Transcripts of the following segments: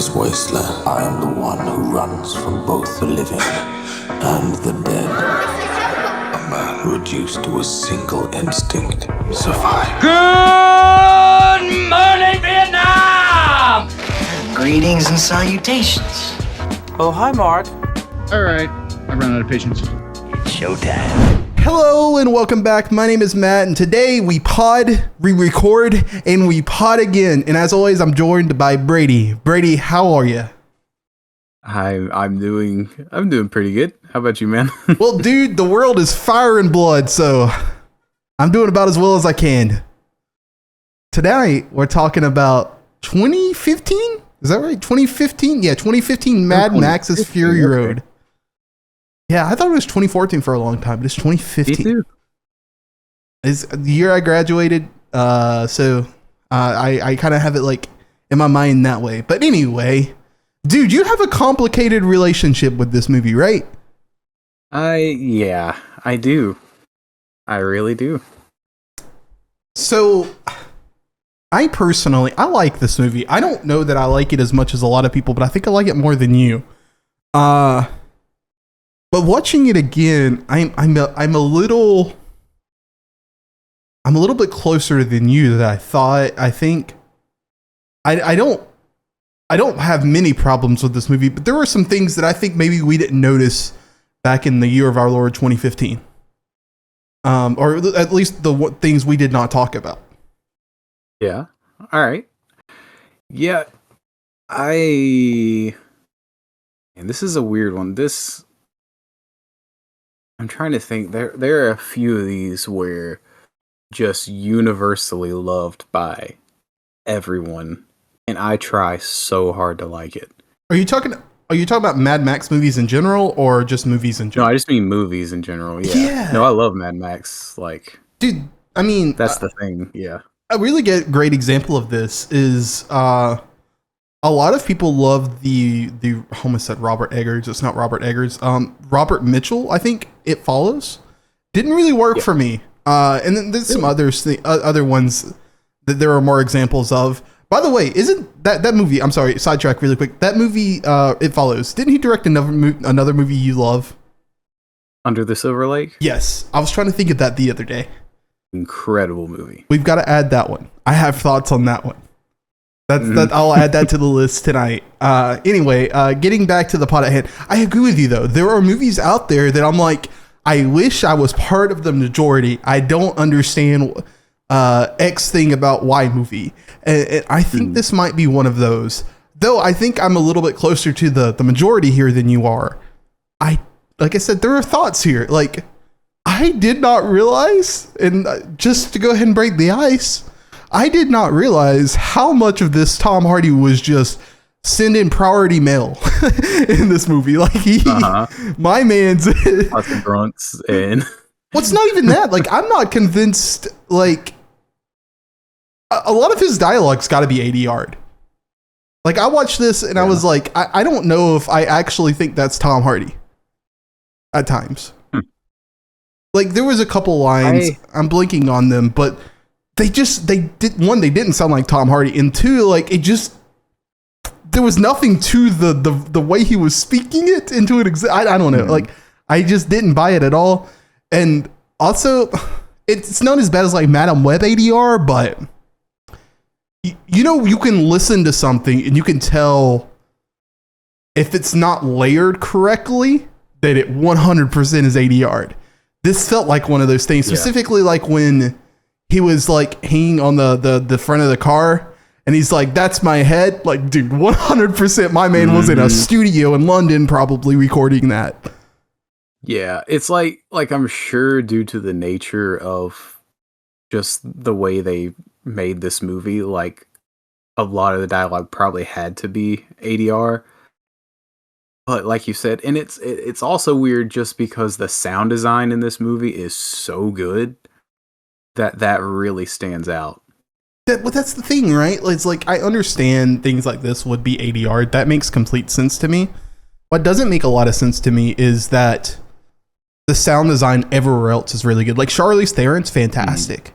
this wasteland, I am the one who runs from both the living and the dead. A man reduced to a single instinct: survive. Good morning, Vietnam! Greetings and salutations. Oh, hi, Mark. All right, I ran out of patience. It's showtime. Hello and welcome back. My name is Matt, and today we record, and we pod again. And as always, I'm joined by Brady. Brady, how are you? Hi, I'm doing pretty good. How about you, man? Well, dude, the world is fire and blood, so I'm doing about as well as I can. Tonight, we're talking about 2015? Is that right? 2015? Yeah, 2015 Mad Max's Fury Road. Yeah, I thought it was 2014 for a long time, but it's 2015. Me too. It's the year I graduated, so I kind of have it like in my mind that way. But anyway, dude, you have a complicated relationship with this movie, right? Yeah, I do. I really do. So, I personally like this movie. I don't know that I like it as much as a lot of people, but I think I like it more than you. But watching it again, I'm a little bit closer than you than I thought. I think I don't have many problems with this movie, but there were some things that I think maybe we didn't notice back in the year of our Lord 2015. Or at least the things we did not talk about. Yeah. All right. Yeah. And this is a weird one. I'm trying to think. There are a few of these where just universally loved by everyone, and I try so hard to like it. Are you talking about Mad Max movies in general, or just movies in general? No, I just mean movies in general. Yeah. No, I love Mad Max. Like, dude, I mean, that's the thing. Yeah. A really great example of this is a lot of people love the I almost said Robert Eggers. It's not Robert Eggers. Robert Mitchell, I think It Follows. Didn't really work for me. And then there's some other ones that there are more examples of. By the way, isn't that movie? I'm sorry, sidetrack really quick. That movie, It Follows. Didn't he direct another movie you love? Under the Silver Lake? Yes, I was trying to think of that the other day. Incredible movie. We've got to add that one. I have thoughts on that one. That I'll add that to the list tonight. Anyway, getting back to the pot at hand, I agree with you though. There are movies out there that I'm like, I wish I was part of the majority. I don't understand X thing about Y movie, and I think this might be one of those. Though I think I'm a little bit closer to the majority here than you are. Like I said, there are thoughts here. Like, I did not realize, and just to go ahead and break the ice, I did not realize how much of this Tom Hardy was just sending priority mail in this movie. Like my man's lots of grunts and well, it's not even that. Like, I'm not convinced. Like, a lot of his dialogue's got to be ADR'd. Like, I watched this and I was like, I don't know if I actually think that's Tom Hardy at times. Like, there was a couple lines, I'm blinking on them, but they didn't sound like Tom Hardy, and two, like, there was nothing to the way he was speaking it into it. I don't know. Like, I just didn't buy it at all. And also, it's not as bad as like Madam Web ADR, but you can listen to something and you can tell if it's not layered correctly that it 100% is ADR'd. This felt like one of those things, specifically like when he was like hanging on the front of the car and he's like, that's my head. Like, dude, 100% my man was in a studio in London probably recording that. Yeah, it's like I'm sure due to the nature of just the way they made this movie, like a lot of the dialogue probably had to be ADR. But like you said, and it's also weird just because the sound design in this movie is so good that really stands out. Well, that's the thing, right? It's like, I understand things like this would be ADR. That makes complete sense to me. What doesn't make a lot of sense to me is that the sound design everywhere else is really good. Like, Charlize Theron's fantastic.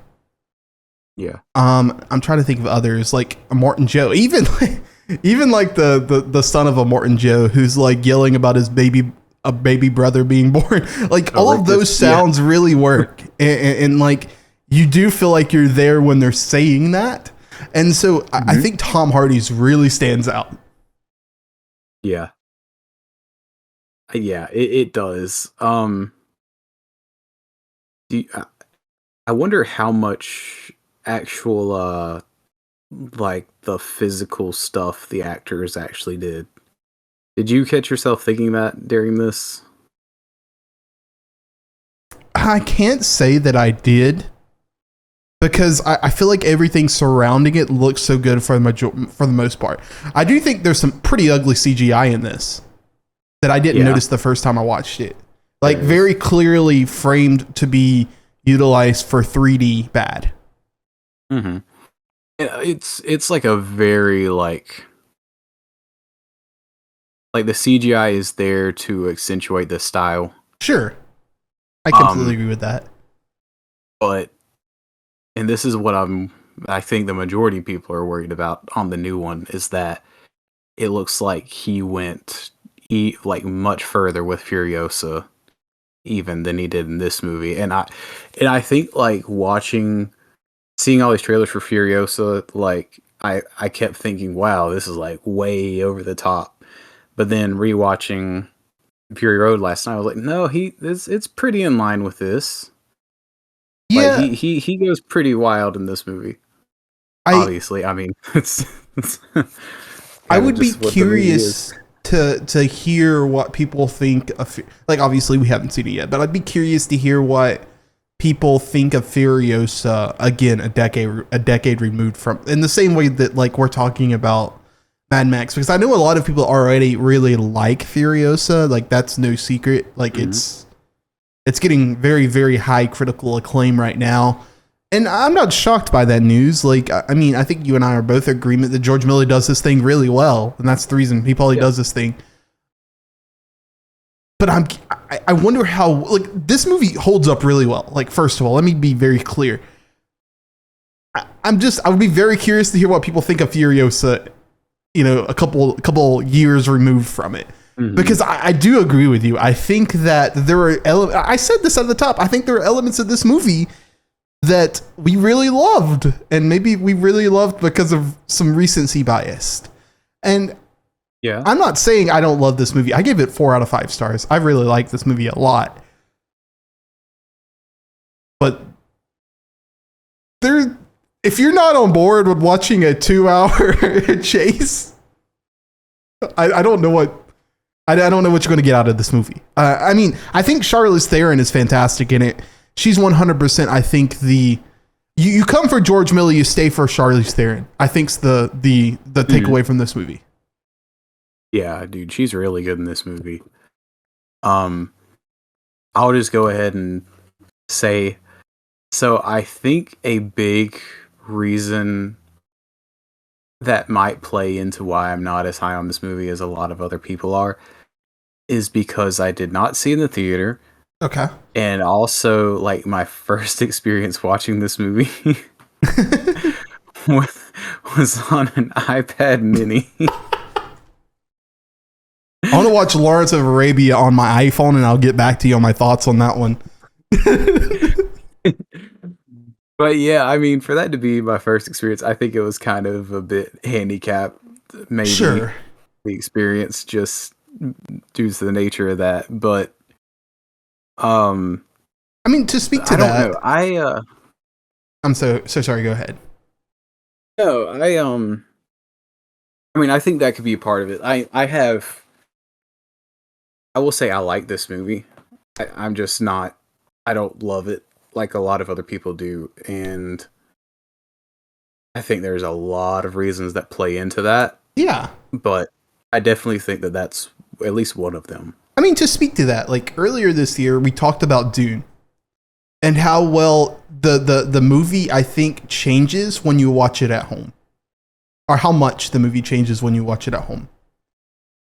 Yeah. I'm trying to think of others, like Immortan Joe. Even like the son of Immortan Joe, who's like yelling about his baby brother being born. Like all of those sounds really work, and like you do feel like you're there when they're saying that. And so I think Tom Hardy's really stands out. Yeah. Yeah, it does. I wonder how much actual like the physical stuff the actors actually did. Did you catch yourself thinking that during this? I can't say that I did, because I feel like everything surrounding it looks so good for the most part. I do think there's some pretty ugly CGI in this that I didn't notice the first time I watched it. Like very clearly framed to be utilized for 3D bad. Mm-hmm. It's like a very like the CGI is there to accentuate the style. Sure. I completely agree with that. But, and this is what I think the majority of people are worried about on the new one, is that it looks like he went like much further with Furiosa even than he did in this movie. And I think like seeing all these trailers for Furiosa, like I kept thinking, wow, this is like way over the top. But then rewatching Fury Road last night, I was like, no, it's pretty in line with this. Yeah, like, he goes pretty wild in this movie. Obviously, I mean, it's I would be curious to hear what people think of, like, obviously we haven't seen it yet, but I'd be curious to hear what people think of Furiosa again a decade removed from, in the same way that like we're talking about Mad Max, because I know a lot of people already really like Furiosa, like that's no secret, like it's getting very, very high critical acclaim right now, and I'm not shocked by that news. Like, I mean, I think you and I are both in agreement that George Miller does this thing really well, and that's the reason he probably does this thing. But I wonder how, like, this movie holds up really well. Like, first of all, let me be very clear. I would be very curious to hear what people think of Furiosa, you know, a couple years removed from it. Because I do agree with you. I think that there are I said this at the top. I think there are elements of this movie that we really loved, and maybe we really loved because of some recency bias. And yeah, I'm not saying I don't love this movie. I give it 4 out of 5 stars. I really like this movie a lot. But if you're not on board with watching a 2-hour chase, I don't know what I don't know what you're going to get out of this movie. I mean, I think Charlize Theron is fantastic in it. She's 100%. I think you come for George Miller, you stay for Charlize Theron. I think's the takeaway from this movie. Yeah, dude, she's really good in this movie. I'll just go ahead and say, so I think a big reason that might play into why I'm not as high on this movie as a lot of other people are is because I did not see it in the theater. Okay. And also, like, my first experience watching this movie was on an iPad mini. I want to watch Lawrence of Arabia on my iPhone, and I'll get back to you on my thoughts on that one. But yeah, I mean, for that to be my first experience, I think it was kind of a bit handicapped, maybe. Sure. The experience just due to the nature of that. But I mean, to speak to that, don't know. I'm so sorry. Go ahead. No, I mean, I think that could be a part of it. I will say I like this movie. I'm just not. I don't love it like a lot of other people do, and I think there's a lot of reasons that play into that. Yeah, but I definitely think that that's at least one of them. I mean, to speak to that, like earlier this year, we talked about Dune and how well the movie, I think, changes when you watch it at home, or how much the movie changes when you watch it at home.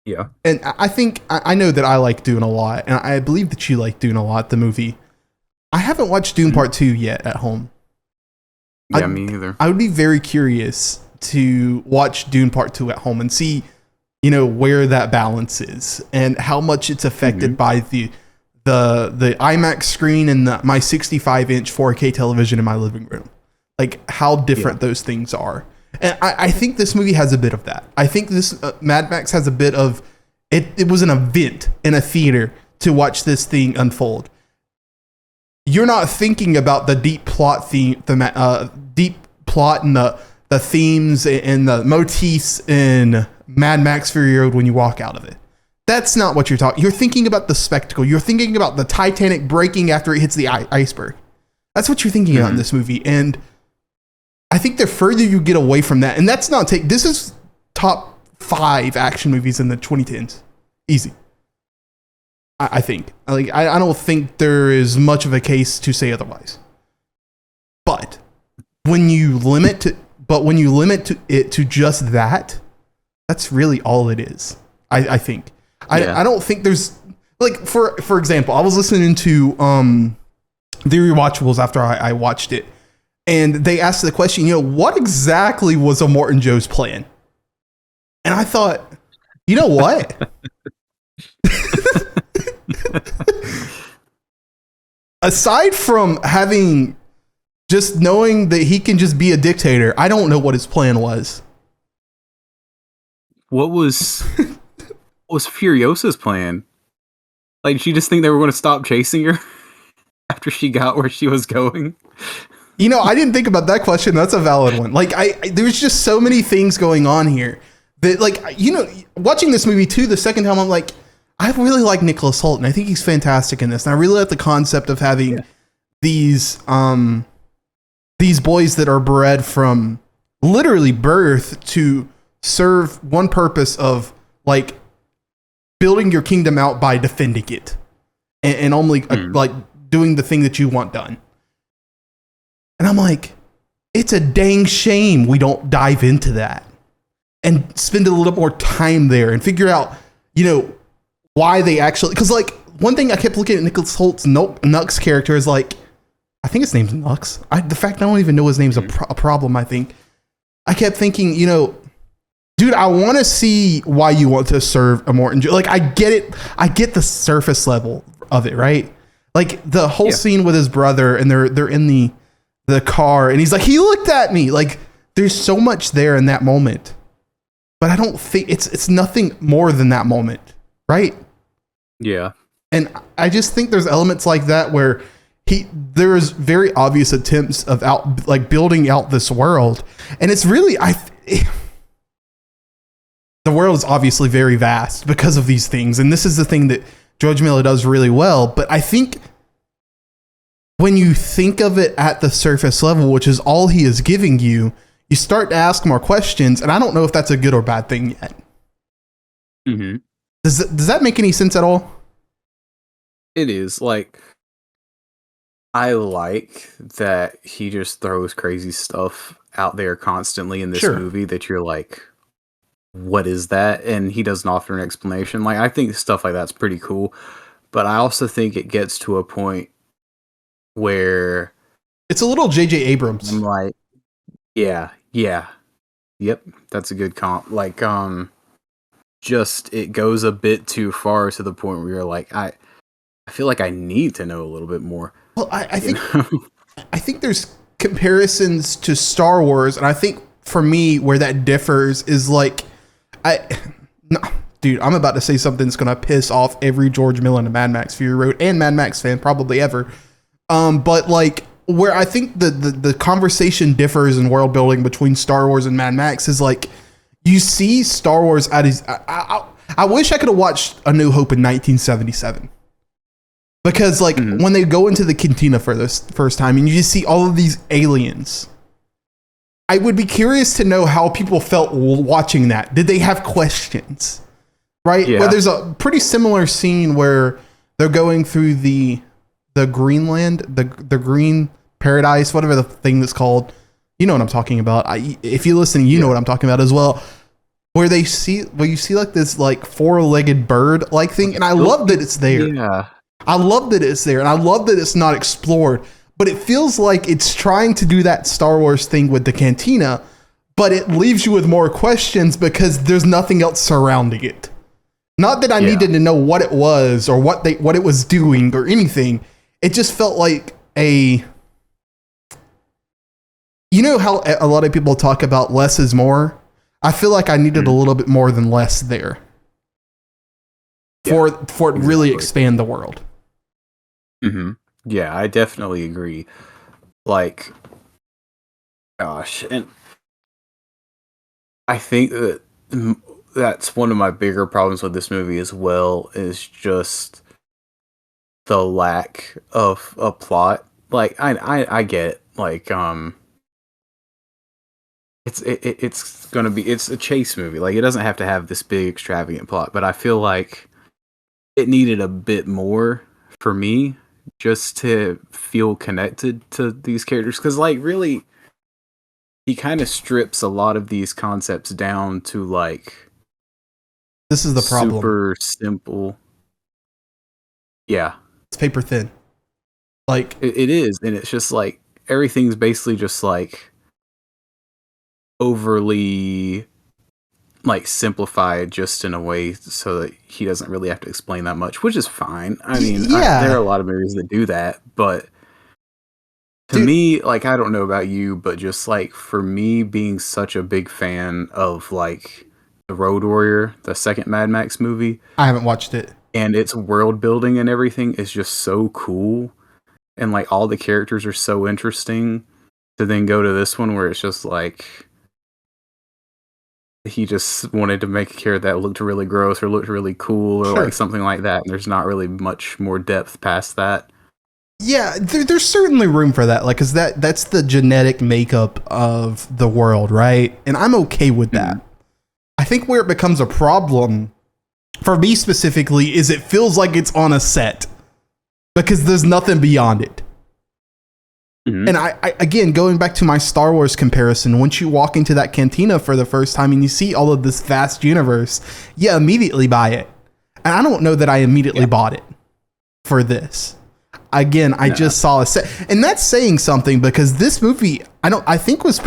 Yeah. And I think, I know that I like Dune a lot, and I believe that you like Dune a lot, the movie. I haven't watched Dune Part 2 yet at home. Yeah, me either. I would be very curious to watch Dune Part 2 at home and see, where that balance is and how much it's affected by the IMAX screen and my 65-inch 4K television in my living room. Like how different those things are. And I think this movie has a bit of that. I think this Mad Max has a bit of it. It was an event in a theater to watch this thing unfold. You're not thinking about the deep plot deep plot and the themes and the motifs in Mad Max Fury Road when you walk out of it. That's not what you're talking. You're thinking about the spectacle. You're thinking about the Titanic breaking after it hits the iceberg. That's what you're thinking about in this movie. And I think the further you get away from that, and that's not this is top 5 action movies in the 2010s. Easy. I think. Like I don't think there is much of a case to say otherwise. But when you limit it to just that, that's really all it is. I think. I don't think there's like for example, I was listening to the rewatchables after I watched it, and they asked the question, what exactly was Immortan Joe's plan? And I thought, you know what? Aside from just knowing that he can just be a dictator, I don't know what his plan was. What was Furiosa's plan? Like, did she just think they were going to stop chasing her after she got where she was going? I didn't think about that question. That's a valid one. Like, there's just so many things going on here that, like, watching this movie too, the second time, I'm like, I really like Nicholas Hoult, and I think he's fantastic in this. And I really like the concept of having these boys that are bred from literally birth to serve one purpose of like building your kingdom out by defending it and only like doing the thing that you want done. And I'm like, it's a dang shame we don't dive into that and spend a little more time there and figure out, why they actually, because like one thing I kept looking at Nicholas Holt's Nux character is like, I think his name's Nux. The fact I don't even know his name's a problem. I think I kept thinking, dude, I want to see why you want to serve Immortan Joe. Like I get it. I get the surface level of it, right? Like the whole scene with his brother and they're in the car and he's like, he looked at me. Like there's so much there in that moment, but I don't think it's nothing more than that moment, right? Yeah. And I just think there's elements like that where there's very obvious attempts of building out this world. And it's really, the world is obviously very vast because of these things. And this is the thing that George Miller does really well. But I think when you think of it at the surface level, which is all he is giving you, you start to ask more questions. And I don't know if that's a good or bad thing yet. Mm-hmm. Does that make any sense at all? It is. Like, I like that he just throws crazy stuff out there constantly in this movie that you're like, what is that? And he doesn't offer an explanation. Like, I think stuff like that's pretty cool. But I also think it gets to a point where it's a little J.J. Abrams. I'm like, yep, that's a good comp. Like, just it goes a bit too far to the point where you're like, I feel like I need to know a little bit more. Well, I think there's comparisons to Star Wars, and I think for me where that differs is like, dude, I'm about to say something that's gonna piss off every George Miller and Mad Max Fury Road and Mad Max fan probably ever. But like where I think the conversation differs in world building between Star Wars and Mad Max is like, you see Star Wars at his. I wish I could have watched A New Hope in 1977. Because like when they go into the cantina for the first time and you just see all of these aliens, I would be curious to know how people felt watching that. Did they have questions? Right? Yeah. Well, there's a pretty similar scene where they're going through the Greenland, the green paradise, whatever the thing that's called. You know what I'm talking about. If you listen, you know what I'm talking about as well. Where you see like this like 4-legged bird like thing, and I love that it's there. Yeah. I love that it's there, and I love that it's not explored, but it feels like it's trying to do that Star Wars thing with the cantina, but it leaves you with more questions because there's nothing else surrounding it. Not that I needed to know what it was or what it was doing or anything. It just felt like you know how a lot of people talk about less is more? I feel like I needed a little bit more than less there for it to really expand the world. Mm-hmm. Yeah, I definitely agree. Like, gosh, and I think that's one of my bigger problems with this movie as well, is just the lack of a plot. Like, I get it. Like, it's a chase movie. Like, it doesn't have to have this big extravagant plot, but I feel like it needed a bit more for me just to feel connected to these characters. Because, like, really, he kind of strips a lot of these concepts down to, like, this is the problem. Super simple. Yeah. It's paper thin. Like, it is. And it's just like, everything's basically just like overly like simplified just in a way so that he doesn't really have to explain that much, which is fine. I mean, there are a lot of movies that do that, but to me, like, I don't know about you, but just like for me being such a big fan of like The Road Warrior, the second Mad Max movie, I haven't watched it, and its world building and everything is just so cool, and like all the characters are so interesting, to then go to this one where it's just like he just wanted to make a character that looked really gross or looked really cool or like something like that, and there's not really much more depth past that. Yeah, there's certainly room for that, like, because that's the genetic makeup of the world, right? And I'm okay with that. I think where it becomes a problem for me specifically is it feels like it's on a set because there's nothing beyond it. And I again, going back to my Star Wars comparison, once you walk into that cantina for the first time and you see all of this vast universe, you immediately buy it. And I don't know that I immediately bought it for this. Again, I just saw a set, and that's saying something because this movie, I think was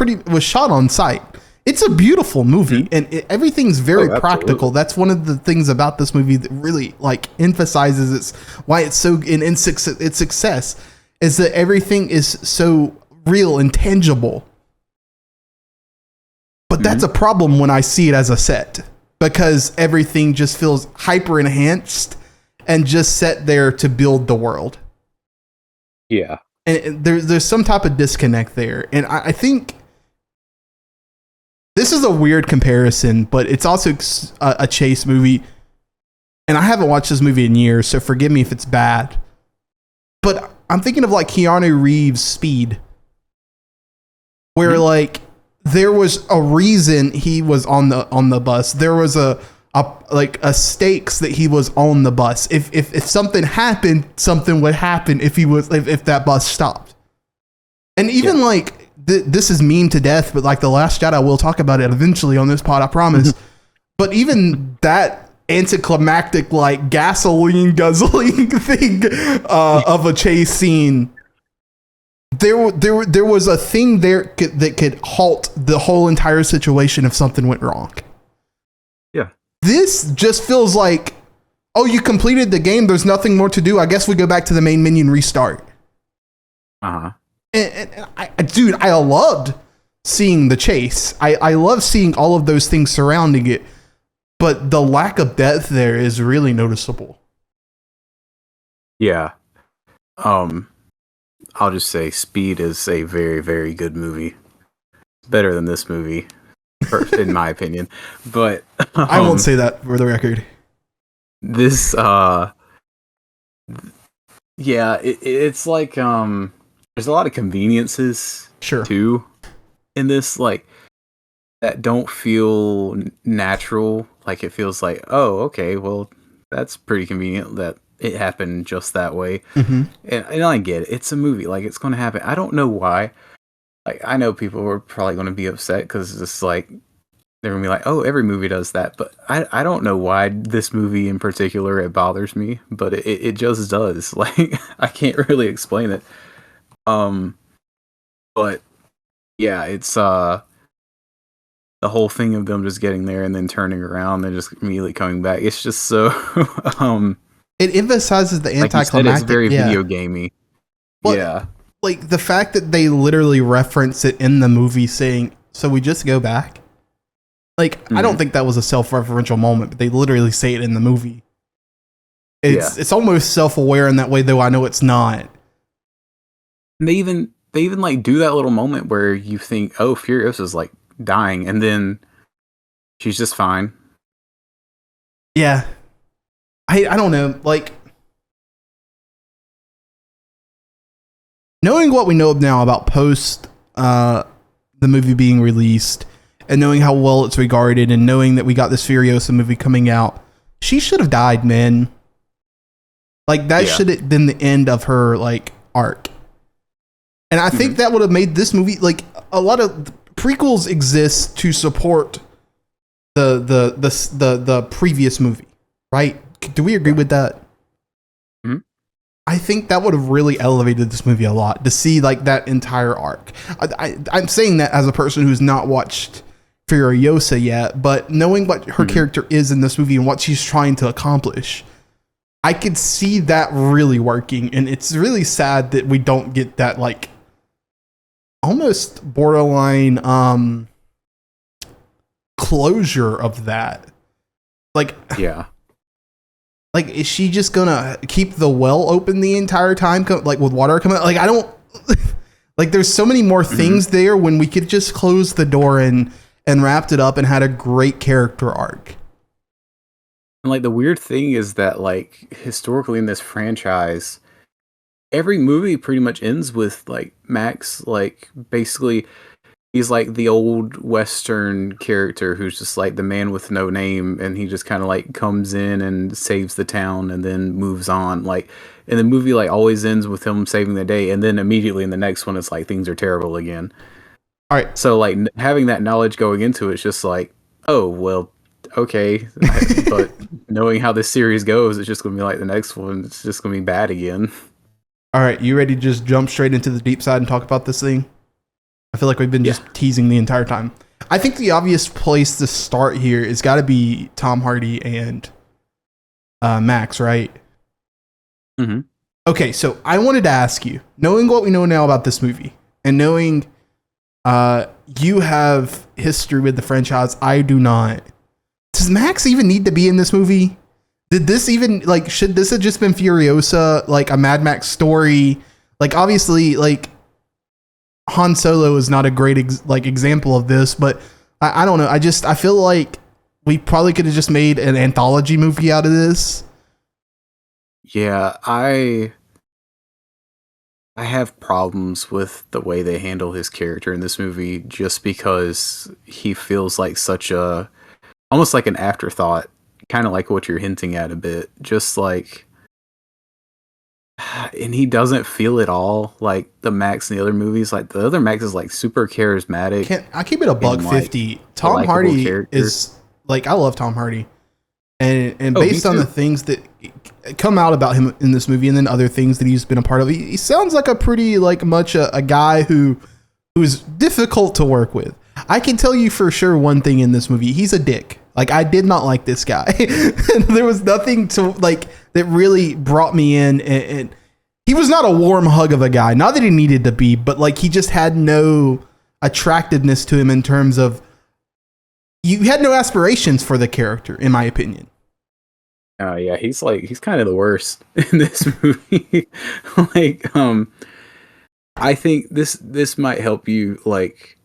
shot on site. It's a beautiful movie, and everything's very practical. That's one of the things about this movie that really like emphasizes why it's so its success. Is that everything is so real and tangible. But that's a problem when I see it as a set, because everything just feels hyper enhanced and just set there to build the world. Yeah. And there's some type of disconnect there. And I think this is a weird comparison, but it's also a chase movie. And I haven't watched this movie in years, so forgive me if it's bad. But I'm thinking of like Keanu Reeves' Speed, where like there was a reason he was on the bus. There was a stakes that he was on the bus. If something happened, something would happen if that bus stopped. And even like this is meme to death, but like The Last Jedi, we'll talk about it eventually on this pod, I promise. But even that anticlimactic, like gasoline guzzling thing of a chase scene, there was a thing there that could halt the whole entire situation if something went wrong. Yeah, this just feels like, oh, you completed the game, there's nothing more to do, I guess we go back to the main menu and restart. And I loved seeing the chase. I love seeing all of those things surrounding it. But the lack of depth there is really noticeable. Yeah. I'll just say Speed is a very, very good movie. Better than this movie, in my opinion. But I won't say that for the record. This, it's like, there's a lot of conveniences, too, in this, like, that don't feel natural. Like, it feels like, oh, okay, well, that's pretty convenient that it happened just that way. And I get it. It's a movie. Like, it's going to happen. I don't know why. Like, I know people are probably going to be upset because it's like, they're going to be like, oh, every movie does that. But I don't know why this movie in particular, it bothers me. But it just does. Like, I can't really explain it. But, yeah, it's, the whole thing of them just getting there and then turning around and just immediately coming back. It's just so it emphasizes the anticlimactic. Like you said, it's very video gamey. Well, yeah. Like the fact that they literally reference it in the movie saying, so we just go back. Like, I don't think that was a self-referential moment, but they literally say it in the movie. It's almost self-aware in that way, though I know it's not. And they even like do that little moment where you think, oh, Furiosa's like dying, and then she's just fine. Yeah. I don't know, like, knowing what we know now about post the movie being released, and knowing how well it's regarded, and knowing that we got this Furiosa movie coming out, she should have died, man. Like, that should have been the end of her, like, arc. And I think that would have made this movie, like, a lot of prequels exist to support the previous movie, right? Do we agree with that? Mm-hmm. I think that would have really elevated this movie a lot, to see, like, that entire arc. I'm saying that as a person who's not watched Furiosa yet, but knowing what her character is in this movie and what she's trying to accomplish, I could see that really working. And it's really sad that we don't get that, like, almost borderline closure of that. Like, yeah. Like, is she just gonna keep the well open the entire time, like with water coming out? Like, I don't like, there's so many more things there when we could just close the door and wrapped it up and had a great character arc. And like, the weird thing is that, like, historically in this franchise, every movie pretty much ends with, like, Max, like, basically he's like the old Western character who's just like the man with no name, and he just kind of like comes in and saves the town and then moves on. Like, and the movie like always ends with him saving the day, and then immediately in the next one it's like things are terrible again. All right. So like having that knowledge going into it's just like, oh well, okay, but knowing how this series goes, it's just gonna be like the next one. It's just gonna be bad again. All right, you ready to just jump straight into the deep side and talk about this thing? I feel like we've been just teasing the entire time. I think the obvious place to start here is got to be Tom Hardy and Max, right? Mm-hmm. Okay, so I wanted to ask you, knowing what we know now about this movie, and knowing you have history with the franchise, I do not. Does Max even need to be in this movie? Did this even, like, should this have just been Furiosa, like a Mad Max story? Like, obviously, like, Han Solo is not a great example of this, but I don't know. I feel like we probably could have just made an anthology movie out of this. Yeah, I have problems with the way they handle his character in this movie, just because he feels like such a, almost like an afterthought, kind of like what you're hinting at a bit. Just like, and he doesn't feel at all like the Max in the other movies. Like, the other Max is like super charismatic. I keep it a buck 50. Tom Hardy is like, I love Tom Hardy, and based on the things that come out about him in this movie, and then other things that he's been a part of, he sounds like a pretty, like, much a guy who's difficult to work with. I can tell you for sure one thing in this movie: he's a dick. Like, I did not like this guy. There was nothing to like that really brought me in, and he was not a warm hug of a guy. Not that he needed to be, but like, he just had no attractiveness to him in terms of, you had no aspirations for the character, in my opinion. Oh yeah, he's kind of the worst in this movie. Like, I think this might help you, like,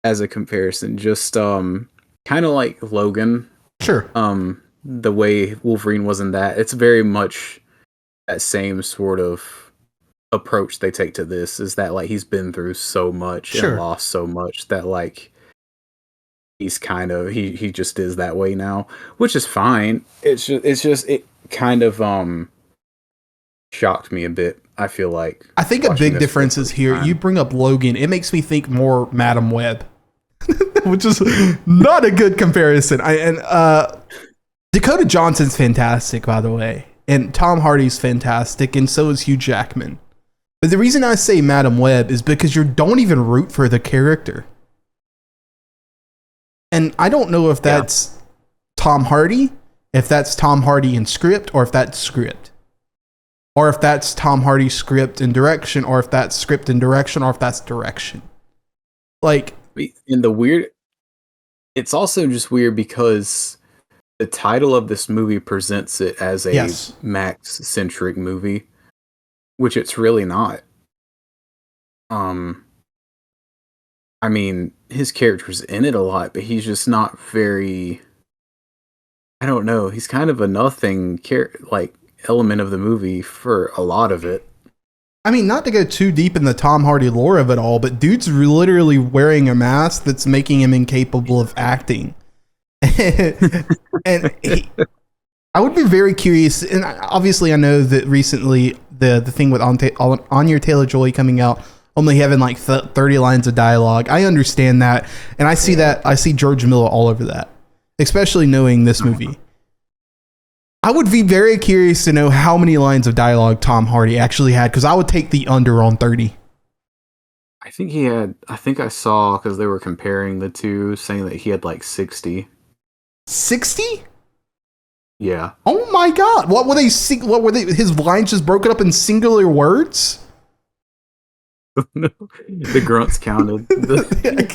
as a comparison, just kind of like Logan. Sure. The way Wolverine was in that, it's very much that same sort of approach they take to this, is that like he's been through so much and lost so much that like he's kind of he just is that way now, which is fine. It kind of shocked me a bit. I feel like I think a big difference is here. You bring up Logan, it makes me think more Madam Web, which is not a good comparison. Dakota Johnson's fantastic, by the way, and Tom Hardy's fantastic, and so is Hugh Jackman. But the reason I say Madam Web is because you don't even root for the character. And I don't know if that's Tom Hardy, if that's Tom Hardy in script, or if that's script. Or if that's Tom Hardy script and direction, or if that's script and direction, or if that's direction. Like, in the weird, it's also just weird because the title of this movie presents it as a Max-centric movie, which it's really not. I mean, his character's in it a lot, but he's just not very, I don't know, he's kind of a nothing element of the movie for a lot of it. I mean, not to go too deep in the Tom Hardy lore of it all, but dude's literally wearing a mask that's making him incapable of acting. And I would be very curious, and obviously I know that recently the thing with Anya Taylor-Joy coming out, only having like 30 lines of dialogue. I understand that, and I see that. I see George Miller all over that, especially knowing this movie. I would be very curious to know how many lines of dialogue Tom Hardy actually had, because I would take the under on 30. I think he had, I think I saw, because they were comparing the two, saying that he had like 60. 60? Yeah. Oh my God. What were they, his lines just broken up in singular words? No, the grunts counted.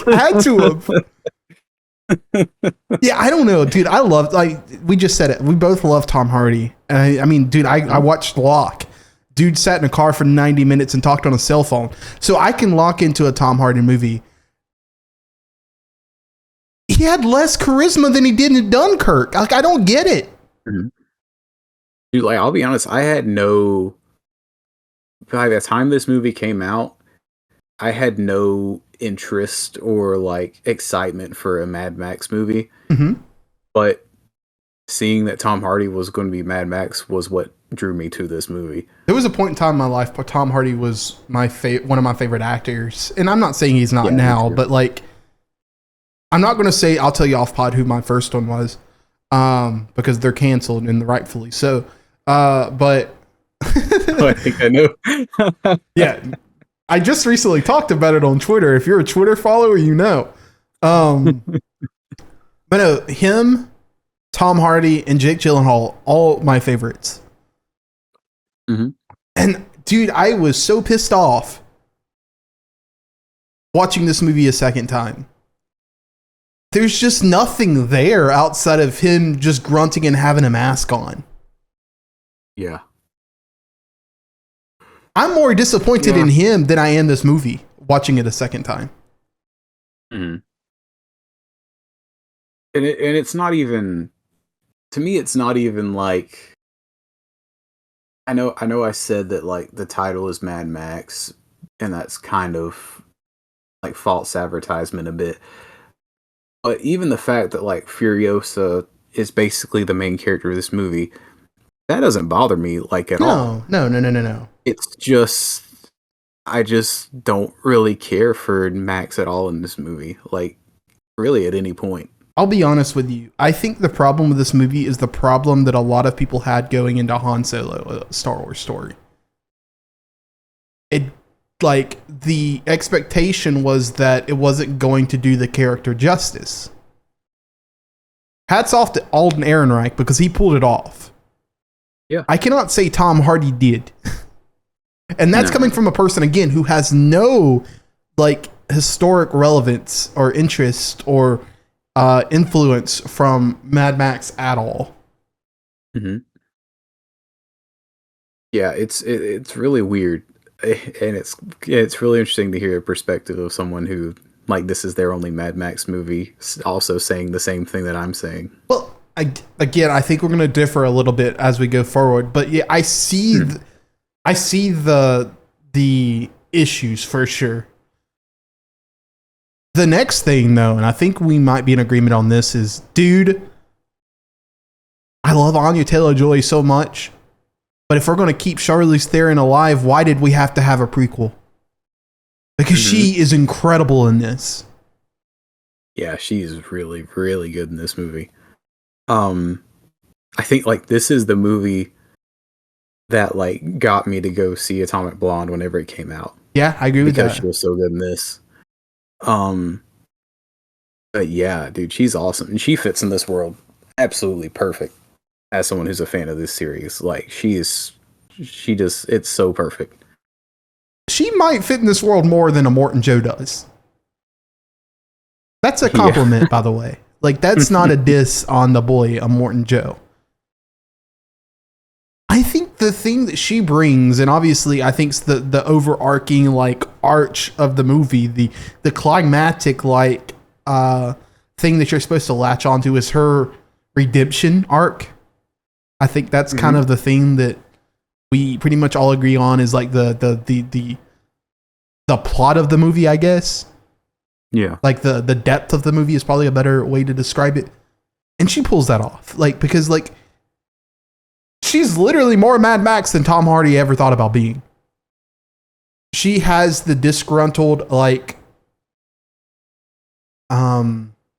Had to have. Yeah, I don't know, dude. I love, like, we just said it. We both love Tom Hardy. I mean, dude, I watched Locke. Dude sat in a car for 90 minutes and talked on a cell phone. So I can lock into a Tom Hardy movie. He had less charisma than he did in Dunkirk. Like, I don't get it. Dude, like, I'll be honest, by the time this movie came out, I had no interest or like excitement for a Mad Max movie. Mm-hmm. But seeing that Tom Hardy was going to be Mad Max was what drew me to this movie. There was a point in time in my life where Tom Hardy was one of my favorite actors. And I'm not saying he's not now, but like, I'm not going to say, I'll tell you off pod who my first one was, because they're canceled and rightfully so. But I think I know. Yeah. I just recently talked about it on Twitter. If you're a Twitter follower, you know. But no, him, Tom Hardy, and Jake Gyllenhaal, all my favorites. Mm-hmm. And dude, I was so pissed off watching this movie a second time. There's just nothing there outside of him just grunting and having a mask on. Yeah. I'm more disappointed in him than I am this movie, watching it a second time. Mm-hmm. And it's not even, to me, it's not even like, I know I said that like the title is Mad Max, and that's kind of like false advertisement a bit. But even the fact that like Furiosa is basically the main character of this movie, that doesn't bother me like at all. No. It's just, I just don't really care for Max at all in this movie. Like, really at any point. I'll be honest with you. I think the problem with this movie is the problem that a lot of people had going into Han Solo, a Star Wars story. It, like, the expectation was that it wasn't going to do the character justice. Hats off to Alden Ehrenreich because he pulled it off. Yeah. I cannot say Tom Hardy did. And that's coming from a person, again, who has no, like, historic relevance or interest or influence from Mad Max at all. Mm-hmm. Yeah, it's really weird. And it's really interesting to hear a perspective of someone who, like, this is their only Mad Max movie, also saying the same thing that I'm saying. Well, I think we're going to differ a little bit as we go forward. But yeah, I see... I see the issues for sure. The next thing, though, and I think we might be in agreement on this, is, dude, I love Anya Taylor-Joy so much, but if we're going to keep Charlize Theron alive, why did we have to have a prequel? Because she is incredible in this. Yeah, she's really, really good in this movie. I think, like, this is the movie that like got me to go see Atomic Blonde whenever it came out. Yeah, I agree with that. Because she was so good in this. Yeah, dude, she's awesome. And she fits in this world absolutely perfect as someone who's a fan of this series. Like, it's so perfect. She might fit in this world more than Immortan Joe does. That's a compliment, by the way. Like, that's not a diss on the boy, Immortan Joe. I think the thing that she brings, and obviously I think the overarching, like, arch of the movie, the climactic, like, thing that you're supposed to latch onto is her redemption arc. I think that's kind of the thing that we pretty much all agree on is like the plot of the movie, I guess. Yeah. Like the depth of the movie is probably a better way to describe it. And she pulls that off. Like, because like she's literally more Mad Max than Tom Hardy ever thought about being. She has the disgruntled, like,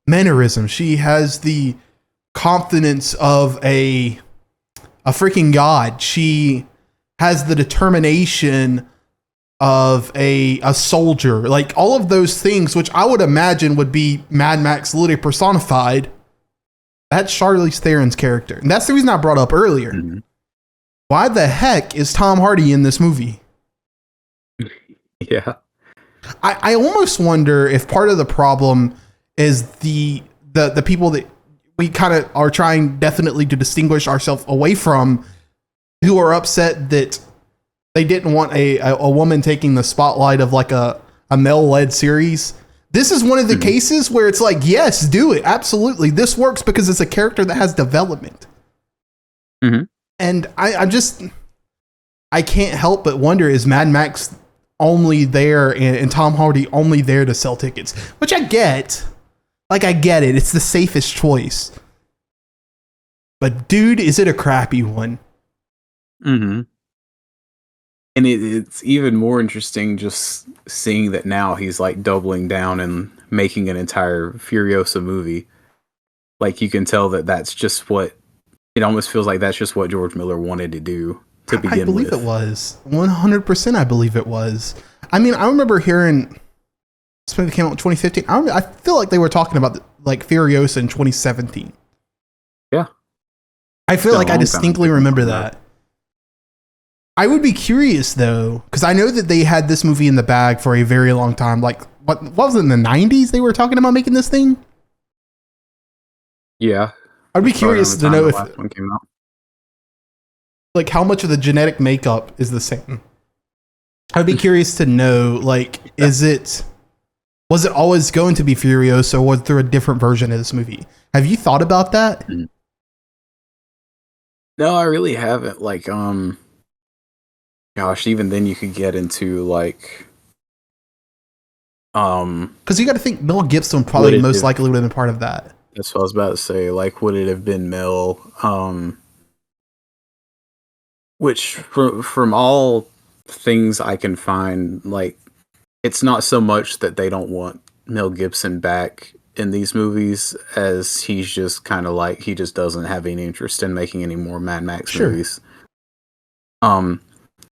mannerism. She has the confidence of a freaking god. She has the determination of a soldier. Like, all of those things, which I would imagine would be Mad Max literally personified. That's Charlize Theron's character. And that's the reason I brought up earlier. Mm-hmm. Why the heck is Tom Hardy in this movie? Yeah. I almost wonder if part of the problem is the people that we kind of are trying definitely to distinguish ourselves away from, who are upset that they didn't want a woman taking the spotlight of like a male-led series. This is one of the cases where it's like, yes, do it. Absolutely. This works because it's a character that has development. Mm-hmm. And I can't help but wonder, is Mad Max only there and Tom Hardy only there to sell tickets? Which I get. Like, I get it. It's the safest choice. But dude, is it a crappy one? Mm-hmm. And it's even more interesting just seeing that now he's like doubling down and making an entire Furiosa movie. Like, you can tell that that's just what, it almost feels like that's just what George Miller wanted to do to begin with. I believe it was. 100% I believe it was. I mean, I remember hearing, this movie came out in 2015. I feel like they were talking about like Furiosa in 2017. Yeah. I feel like I distinctly remember that. I would be curious though, because I know that they had this movie in the bag for a very long time. Like, what was it, in the 90s they were talking about making this thing? Yeah. I'd be curious to know if one came out. Like, how much of the genetic makeup is the same. I'd be curious to know, like, was it always going to be Furiosa, or was there a different version of this movie? Have you thought about that? No, I really haven't. Like, gosh, even then you could get into like, because you got to think Mel Gibson probably most likely would have been part of that. That's what I was about to say. Like, would it have been Mel? Which from all things I can find, like, it's not so much that they don't want Mel Gibson back in these movies as he's just kind of like, he just doesn't have any interest in making any more Mad Max movies.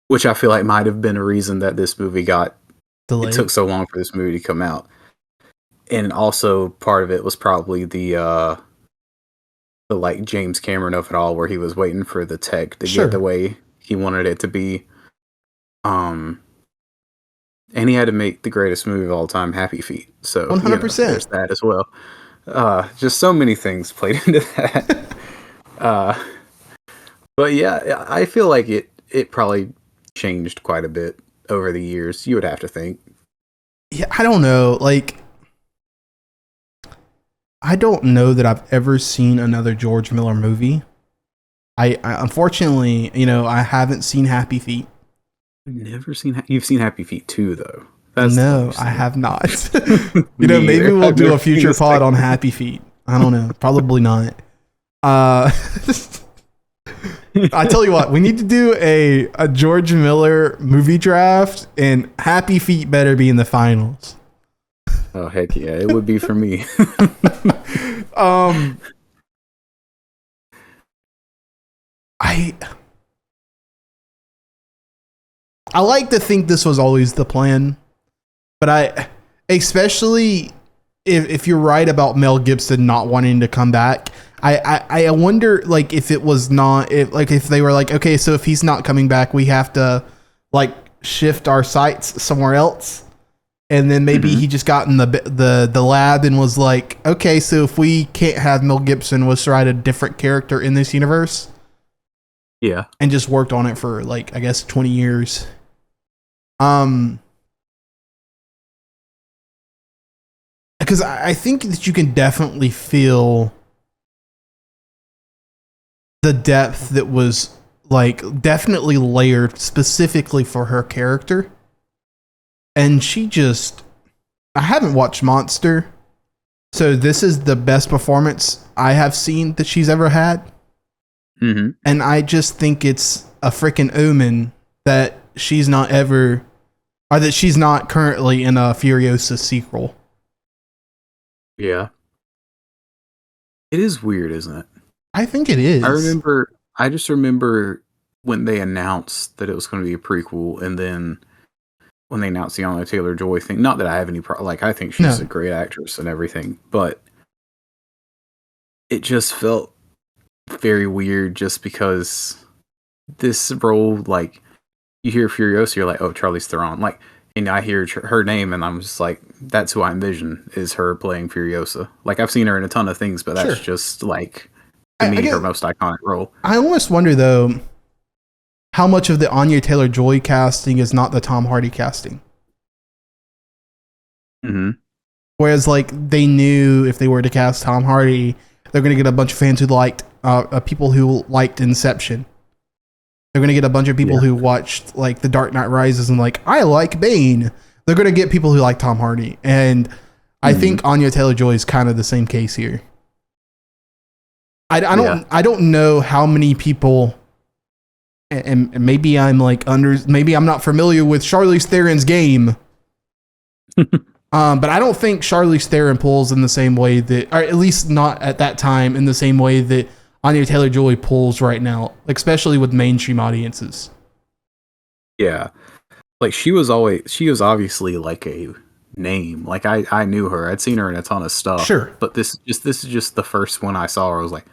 Which I feel like might have been a reason that this movie got delayed. It took so long for this movie to come out. And also part of it was probably the like James Cameron of it all, where he was waiting for the tech to get the way he wanted it to be. And he had to make the greatest movie of all time, Happy Feet. So 100%. There's that as well. Just so many things played into that. But yeah, I feel like it probably changed quite a bit over the years. You would have to think. Yeah, I don't know. Like, I don't know that I've ever seen another George Miller movie. I unfortunately, I haven't seen Happy Feet. Never seen. You've seen Happy Feet 2, though. No, I have not. Maybe we'll do a future pod on Happy Feet. I don't know. Probably not. I tell you what, we need to do a George Miller movie draft, and Happy Feet better be in the finals. Oh, heck yeah, it would be for me. I like to think this was always the plan, but especially if you're right about Mel Gibson not wanting to come back, I wonder like if it was not if they were like, okay, so if he's not coming back, we have to like shift our sights somewhere else. And then maybe he just got in the lab and was like, okay, so if we can't have Mel Gibson, let's write a different character in this universe. Yeah. And just worked on it for like, I guess 20 years. Because I think that you can definitely feel the depth that was like definitely layered specifically for her character. And she just, I haven't watched Monster, so this is the best performance I have seen that she's ever had. Mm-hmm. And I just think it's a freaking omen that she's not ever, or that she's not currently in a Furiosa sequel. Yeah. It is weird, isn't it? I think it is. I just remember when they announced that it was going to be a prequel, and then when they announced the Anya Taylor-Joy thing, not that I have any I think she's a great actress and everything, but it just felt very weird just because this role, like, you hear Furiosa, you're like, oh, Charlize Theron, like, and I hear her name and I'm just like, that's who I envision is her playing Furiosa. Like, I've seen her in a ton of things, but that's just like, to me, her most iconic role. I almost wonder though, how much of the Anya Taylor-Joy casting is not the Tom Hardy casting? Mm-hmm. Whereas, like, they knew if they were to cast Tom Hardy, they're going to get a bunch of fans who liked, people who liked Inception. They're going to get a bunch of people who watched, like, The Dark Knight Rises and, like, I like Bane. They're going to get people who like Tom Hardy. And I think Anya Taylor-Joy is kind of the same case here. I don't know how many people... And maybe I'm like maybe I'm not familiar with Charlize Theron's game. But I don't think Charlize Theron pulls in the same way that, or at least not at that time, in the same way that Anya Taylor-Joy pulls right now, especially with mainstream audiences. Yeah. Like she was obviously like a name. Like I knew her. I'd seen her in a ton of stuff. Sure. But this is just the first one I saw where I was like,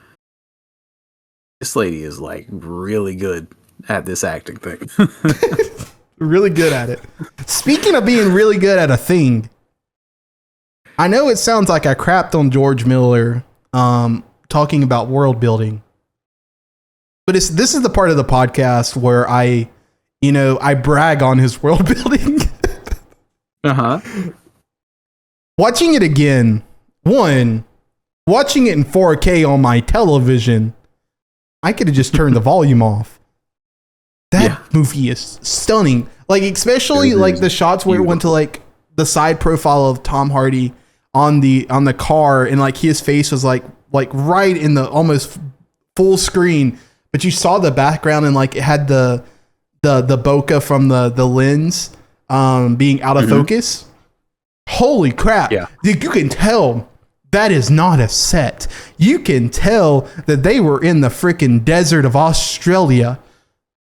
this lady is like really good at this acting thing. Really good at it. Speaking of being really good at a thing, I know it sounds like I crapped on George Miller talking about world building, but this is the part of the podcast where I brag on his world building. Watching it again, watching it in 4K on my television, I could have just turned the volume off. That movie is stunning. Like, especially like the shots where it went to like the side profile of Tom Hardy on the car, and like his face was like right in the almost full screen, but you saw the background and like it had the bokeh from the lens being out of focus. Holy crap. Yeah. Dude, you can tell that is not a set. You can tell that they were in the freaking desert of Australia.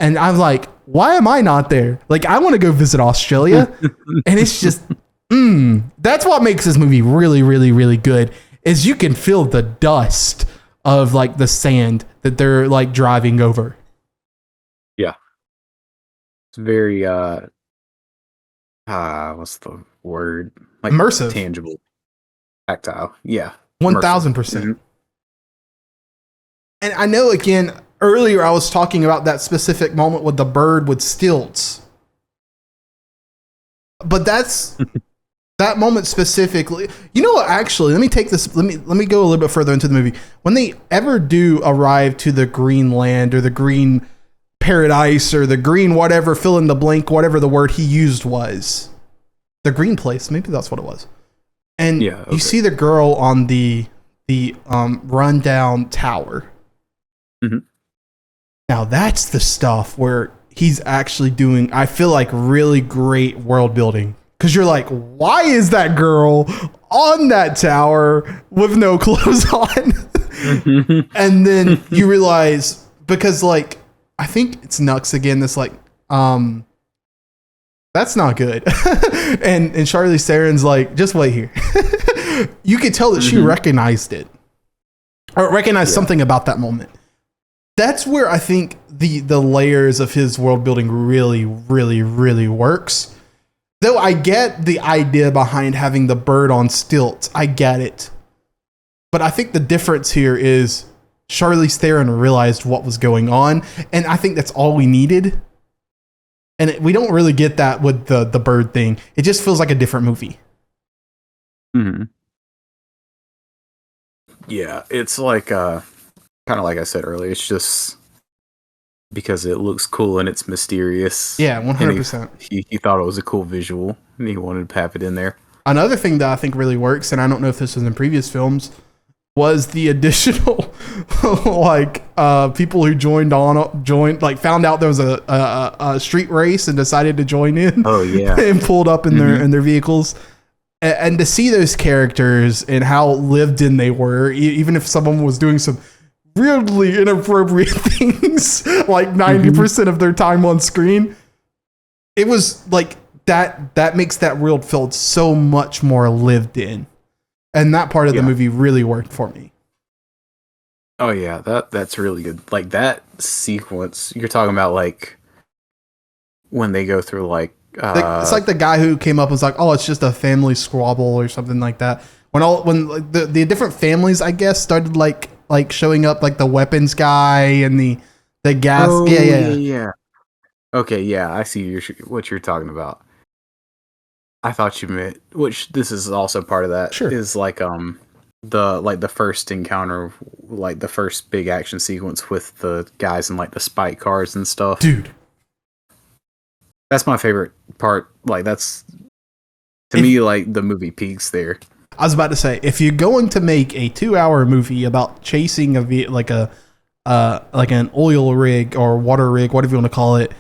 And I'm like, why am I not there? Like, I want to go visit Australia. And it's just, that's what makes this movie really, really, really good, is you can feel the dust of like the sand that they're like driving over. Yeah. It's very, what's the word? Like immersive. Tangible. Tactile. Yeah. 1000%. Mm-hmm. And I know, again, earlier I was talking about that specific moment with the bird with stilts. But that's that moment specifically. You know what, actually, let me take this, let me go a little bit further into the movie. When they ever do arrive to the green land or the green paradise or the green whatever, fill in the blank, whatever the word he used was. The green place, maybe that's what it was. And you see the girl on the rundown tower. Mm-hmm. Now that's the stuff where he's actually doing, I feel like, really great world building. Because you're like, why is that girl on that tower with no clothes on? And then you realize, because like, I think it's Nux again, that's like, that's not good. and Charlize Theron's like, just wait here. You could tell that she recognized it or recognized something about that moment. That's where I think the layers of his world building really, really, really works. Though I get the idea behind having the bird on stilts. I get it. But I think the difference here is Charlize Theron realized what was going on. And I think that's all we needed. And we don't really get that with the bird thing. It just feels like a different movie. Mm-hmm. Yeah, it's like kind of like I said earlier. It's just because it looks cool and it's mysterious. Yeah, 100%. He thought it was a cool visual and he wanted to have it in there. Another thing that I think really works, and I don't know if this was in previous films, was the additional people who joined found out there was a street race and decided to join in. Oh yeah, and pulled up in their vehicles, and to see those characters and how lived in they were, even if someone was doing some weirdly inappropriate things like 90% of their time on screen, it was like that makes that world feel so much more lived in. And that part of the movie really worked for me. Oh yeah, that's really good. Like that sequence you're talking about, like when they go through it's like the guy who came up and was like, "Oh, it's just a family squabble" or something like that. When the different families, I guess, started like showing up, like the weapons guy and the gas. Oh, yeah. Okay, yeah, I see what you're talking about. I thought you meant, which this is also part of that, is like the first encounter, like the first big action sequence with the guys in like the spike cars and stuff. Dude, that's my favorite part. Like that's to me like the movie peaks there. I was about to say, if you're going to make a 2-hour movie about chasing like an oil rig or water rig, whatever you want to call it,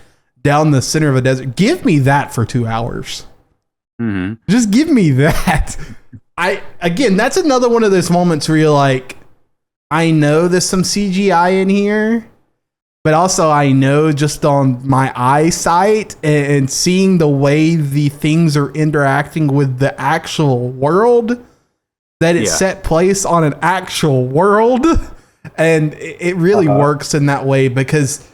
down the center of a desert, give me that for 2 hours. Mm-hmm. Just give me that. That's another one of those moments where you're like, I know there's some CGI in here, but also I know just on my eyesight and seeing the way the things are interacting with the actual world, that it's set place on an actual world. And it really works in that way, because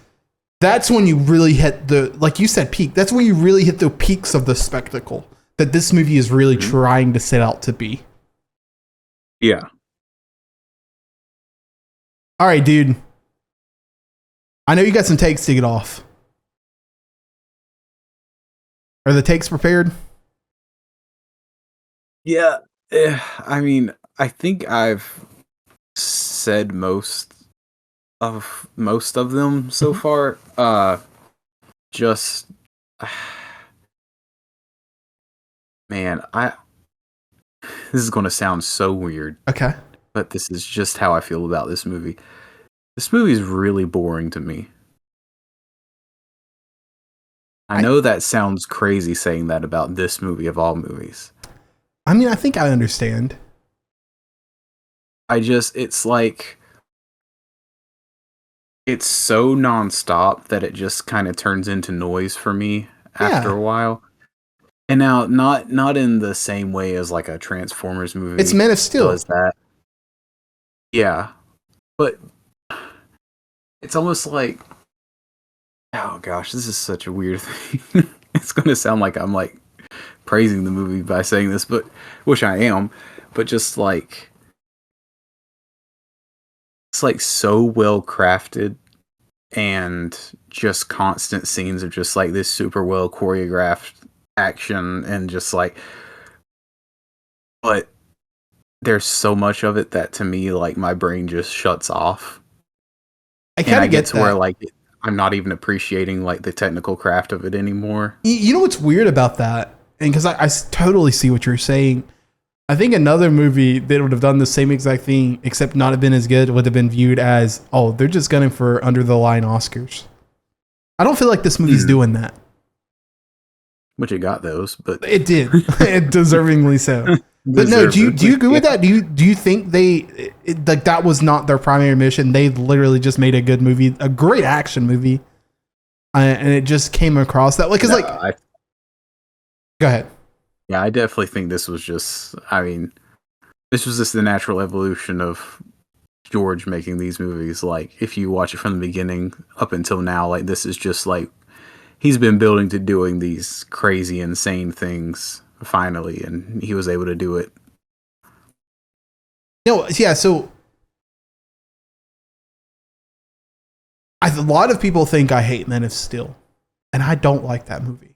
that's when you really hit like you said, peak. That's when you really hit the peaks of the spectacle that this movie is really trying to set out to be. Yeah. All right, dude. I know you got some takes to get off. Are the takes prepared? Yeah. I mean, I think I've said most of them so far. Man, this is going to sound so weird. Okay. But this is just how I feel about this movie. This movie is really boring to me. I know that sounds crazy saying that about this movie of all movies. I mean, I think I understand. It's like, it's so nonstop that it just kind of turns into noise for me after a while. And now, not in the same way as like a Transformers movie. It's Man of Steel. Does that? Yeah, but it's almost like, oh gosh, this is such a weird thing. It's going to sound like I'm like praising the movie by saying this, but which I am. But just like, it's like so well crafted, and just constant scenes of just like this super well choreographed action, and just like, but there's so much of it that to me, like, my brain just shuts off. I kind of get to where like I'm not even appreciating like the technical craft of it anymore. You know what's weird about that? And because I totally see what you're saying. I think another movie that would have done the same exact thing, except not have been as good, would have been viewed as, oh, they're just gunning for under the line Oscars. I don't feel like this movie's doing that. Which it got those, but it did. It deservingly so. But no, do you agree with that? Do you think like that was not their primary mission? They literally just made a good movie, a great action movie, and it just came across that way. Because go ahead. Yeah, I definitely think this was just. I mean, this was just the natural evolution of George making these movies. Like, if you watch it from the beginning up until now, like, this is just like he's been building to doing these crazy, insane things finally, and he was able to do it. So a lot of people think I hate Men of Steel, and I don't like that movie.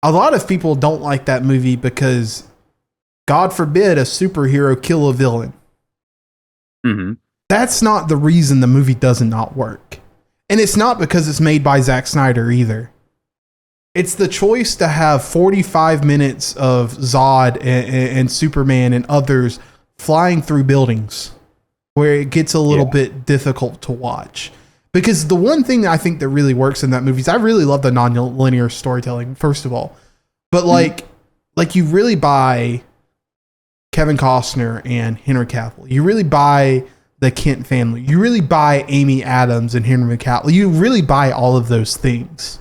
A lot of people don't like that movie because, God forbid, a superhero kill a villain. Mm-hmm. That's not the reason the movie does not work. And it's not because it's made by Zack Snyder either. It's the choice to have 45 minutes of Zod and Superman and others flying through buildings where it gets a little bit difficult to watch. Because the one thing I think that really works in that movie is I really love the non-linear storytelling, first of all. But like you really buy Kevin Costner and Henry Cavill. You really buy the Kent family. You really buy Amy Adams and Henry Cavill. You really buy all of those things.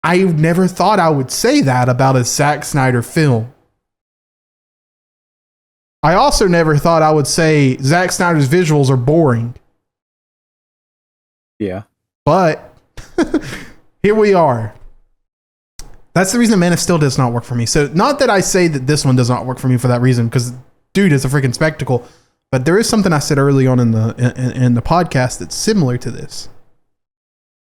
I never thought I would say that about a Zack Snyder film. I also never thought I would say Zack Snyder's visuals are boring. Yeah. But here we are. That's the reason Man of Steel does not work for me. So not that I say that this one does not work for me for that reason, because dude, it's a freaking spectacle. But there is something I said early on in the podcast that's similar to this.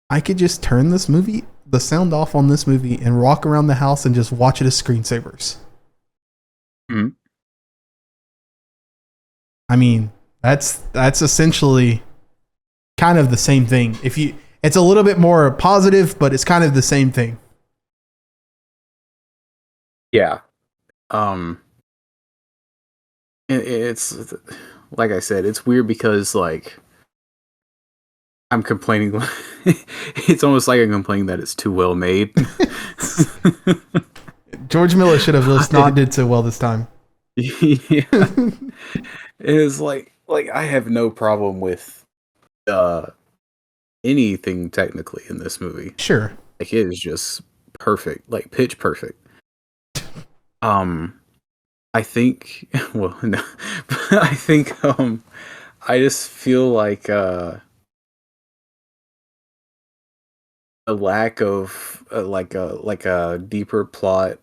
I could just turn the sound off on this movie and walk around the house and just watch it as screensavers. Mm-hmm. I mean, that's essentially kind of the same thing. It's a little bit more positive, but it's kind of the same thing. Yeah. It's like I said, it's weird because like I'm complaining. It's almost like I'm complaining that it's too well made. George Miller should have just not did so well this time. Yeah. It's like I have no problem with anything technically in this movie. Sure. Like, it is just perfect, like pitch perfect. I think, well, no, but I think, I just feel like, a lack of, like a deeper plot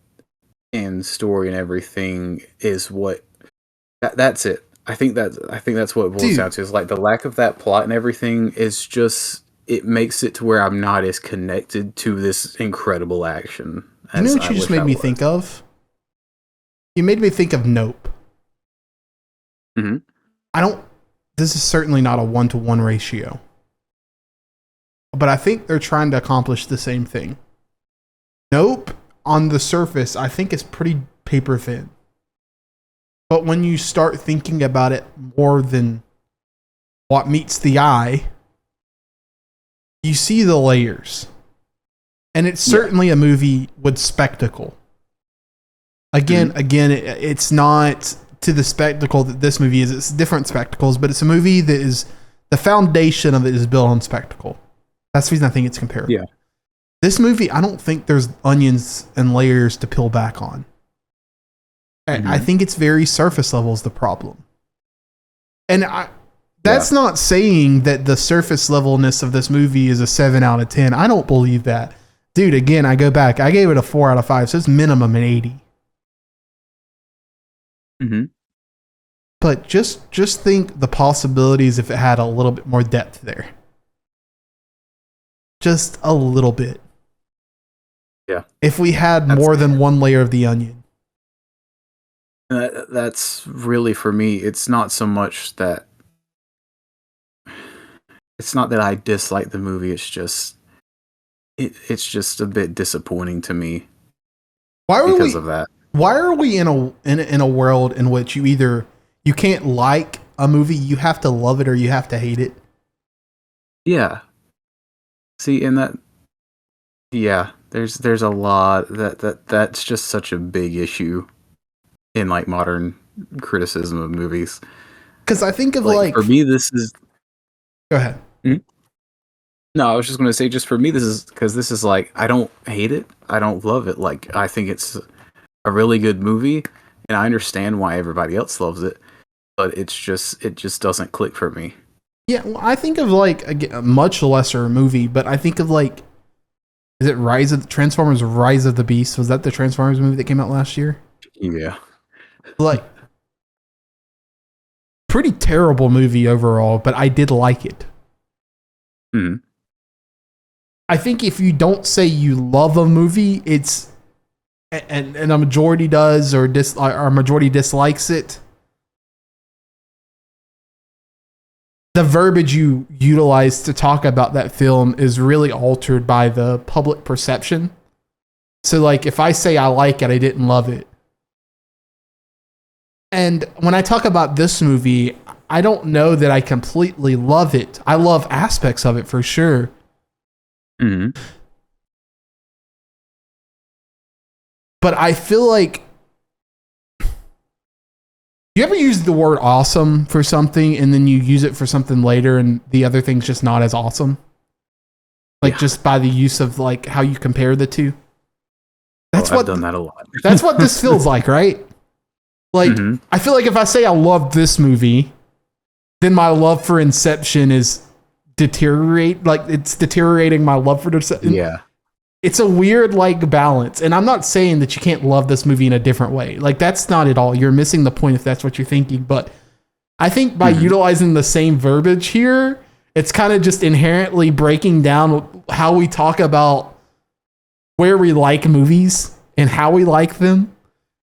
and story and everything is what, that's it. I think that's what it boils down to, is like the lack of that plot and everything is just, it makes it to where I'm not as connected to this incredible action. You know what you just made me think of? You made me think of Nope. Mm-hmm. This is certainly not a 1-to-1 ratio. But I think they're trying to accomplish the same thing. Nope, on the surface, I think it's pretty paper thin. But when you start thinking about it more than what meets the eye, you see the layers. And it's certainly a movie with spectacle. Again, it's not to the spectacle that this movie is. It's different spectacles, but it's a movie that is, the foundation of it is built on spectacle. That's the reason I think it's comparable. Yeah. This movie, I don't think there's onions and layers to peel back on. I think it's very surface level is the problem. And that's not saying that the surface levelness of this movie is a 7 out of 10. I don't believe that. Dude, again, I go back. I gave it a 4 out of 5, so it's minimum an 80. Mm-hmm. But just think the possibilities if it had a little bit more depth there. Just a little bit. Yeah. If we had more than one layer of the onion. That's really, for me, it's not so much that, it's not that I dislike the movie, it's just a bit disappointing to me because of that. Why are we in a world in which you can't like a movie, you have to love it or you have to hate it? Yeah. See, and that, yeah, there's a lot that's just such a big issue in like modern criticism of movies. Because I think of for me, this is. Go ahead. Mm-hmm. No, I was just going to say, just for me, this is like, I don't hate it, I don't love it. Like, I think it's a really good movie, and I understand why everybody else loves it, but it just doesn't click for me. Yeah, well, I think of like a much lesser movie, but I think of like, is it Transformers Rise of the Beast? Was that the Transformers movie that came out last year? Yeah. Like, pretty terrible movie overall, but I did like it. I think if you don't say you love a movie, it's and a majority does or a majority dislikes it, the verbiage you utilize to talk about that film is really altered by the public perception. So like if I say I like it, I didn't love it. And when I talk about this movie, I don't know that I completely love it. I love aspects of it for sure. Mm-hmm. But I feel like, you ever use the word awesome for something and then you use it for something later and the other thing's just not as awesome? Like just by the use of like how you compare the two? I've done that a lot. That's what this feels like, right? Like, I feel like if I say I love this movie, then my love for Inception is it's deteriorating my love for Inception. Yeah. It's a weird like balance. And I'm not saying that you can't love this movie in a different way. Like that's not at all. You're missing the point if that's what you're thinking. But I think by utilizing the same verbiage here, it's kind of just inherently breaking down how we talk about where we like movies and how we like them.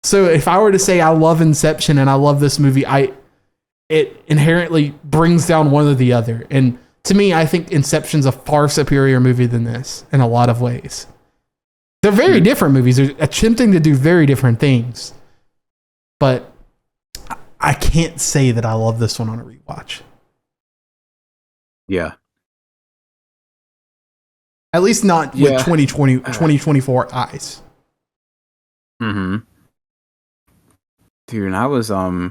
So if I were to say I love Inception and I love this movie, it inherently brings down one or the other. And to me, I think Inception's a far superior movie than this in a lot of ways. They're very different movies. They're attempting to do very different things. But I can't say that I love this one on a rewatch. Yeah. At least not with 2024 eyes. Mm-hmm. Dude, and I was, I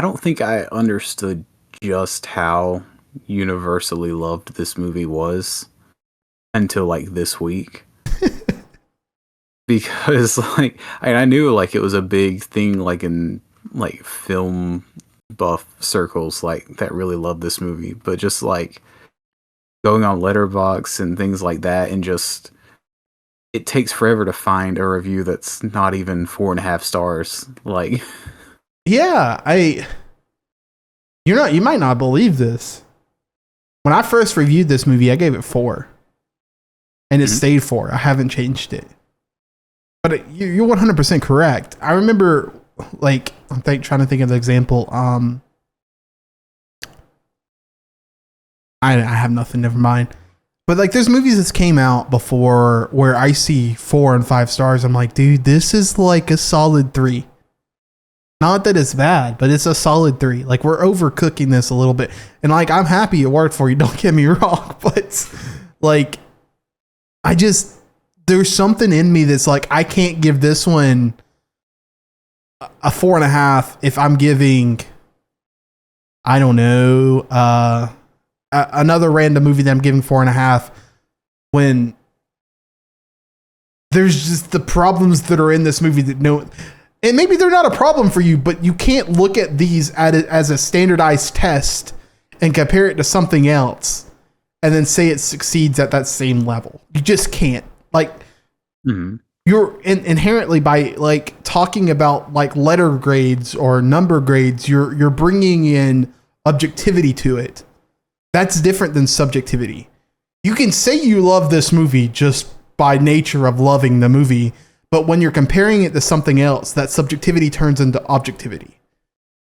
don't think I understood just how universally loved this movie was until like this week. Because like I knew like it was a big thing like in like film buff circles like that really loved this movie, but just like going on Letterboxd and things like that, and just it takes forever to find a review that's not even 4.5 stars. Like, yeah, you might not believe this. When I first reviewed this movie, I gave it 4. And it stayed 4. I haven't changed it. But you're 100% correct. I remember, like, trying to think of the example. I have nothing, never mind. But, like, there's movies that came out before where I see 4 and 5 stars. I'm like, dude, this is like a solid 3. Not that it's bad, but it's a solid 3. Like, we're overcooking this a little bit. And, like, I'm happy it worked for you. Don't get me wrong. But, like, there's something in me that's like, I can't give this one a 4.5 if I'm giving, I don't know, another random movie that I'm giving 4.5 when there's just the problems that are in this movie that and maybe they're not a problem for you, but you can't look at these as a standardized test and compare it to something else and then say it succeeds at that same level. You just can't. Like, you're inherently, by like talking about like letter grades or number grades, you're bringing in objectivity to it. That's different than subjectivity. You can say you love this movie just by nature of loving the movie, but when you're comparing it to something else, that subjectivity turns into objectivity.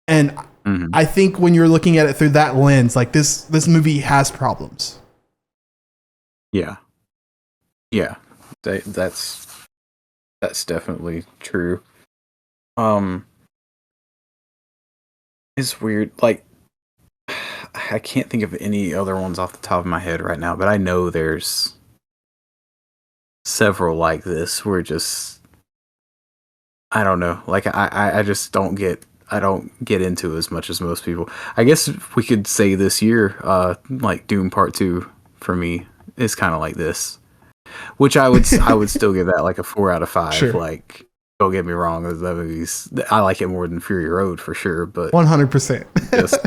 And I think when you're looking at it through that lens, like this movie has problems. Yeah. Yeah. That's definitely true. It's weird. Like, I can't think of any other ones off the top of my head right now, but I know there's several like this where just, I don't know. Like, I just don't get into as much as most people. I guess we could say this year, like Doom Part 2 for me is kind of like this, which I would still give that like a 4 out of 5. Sure. Like, don't get me wrong, that movie's, I like it more than Fury Road for sure, but 100%. just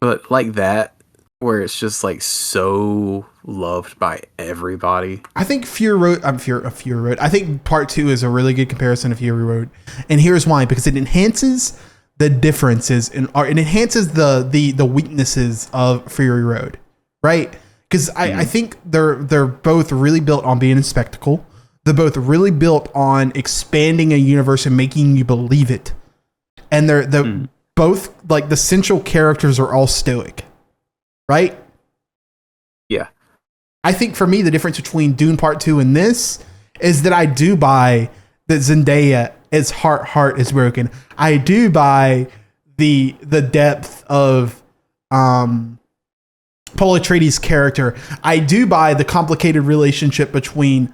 but like that, where it's just like so loved by everybody. I think Fury Road. Fury Road. I think Part 2 is a really good comparison to Fury Road, and here's why: because it enhances the differences or it enhances the weaknesses of Fury Road, right? Because I think they're both really built on being a spectacle. They're both really built on expanding a universe and making you believe it, and they're both like the central characters are all stoic, right? Yeah. I think for me, the difference between Dune Part 2 and this is that I do buy that Zendaya, its heart is broken. I do buy the depth of Paul Atreides' character. I do buy the complicated relationship between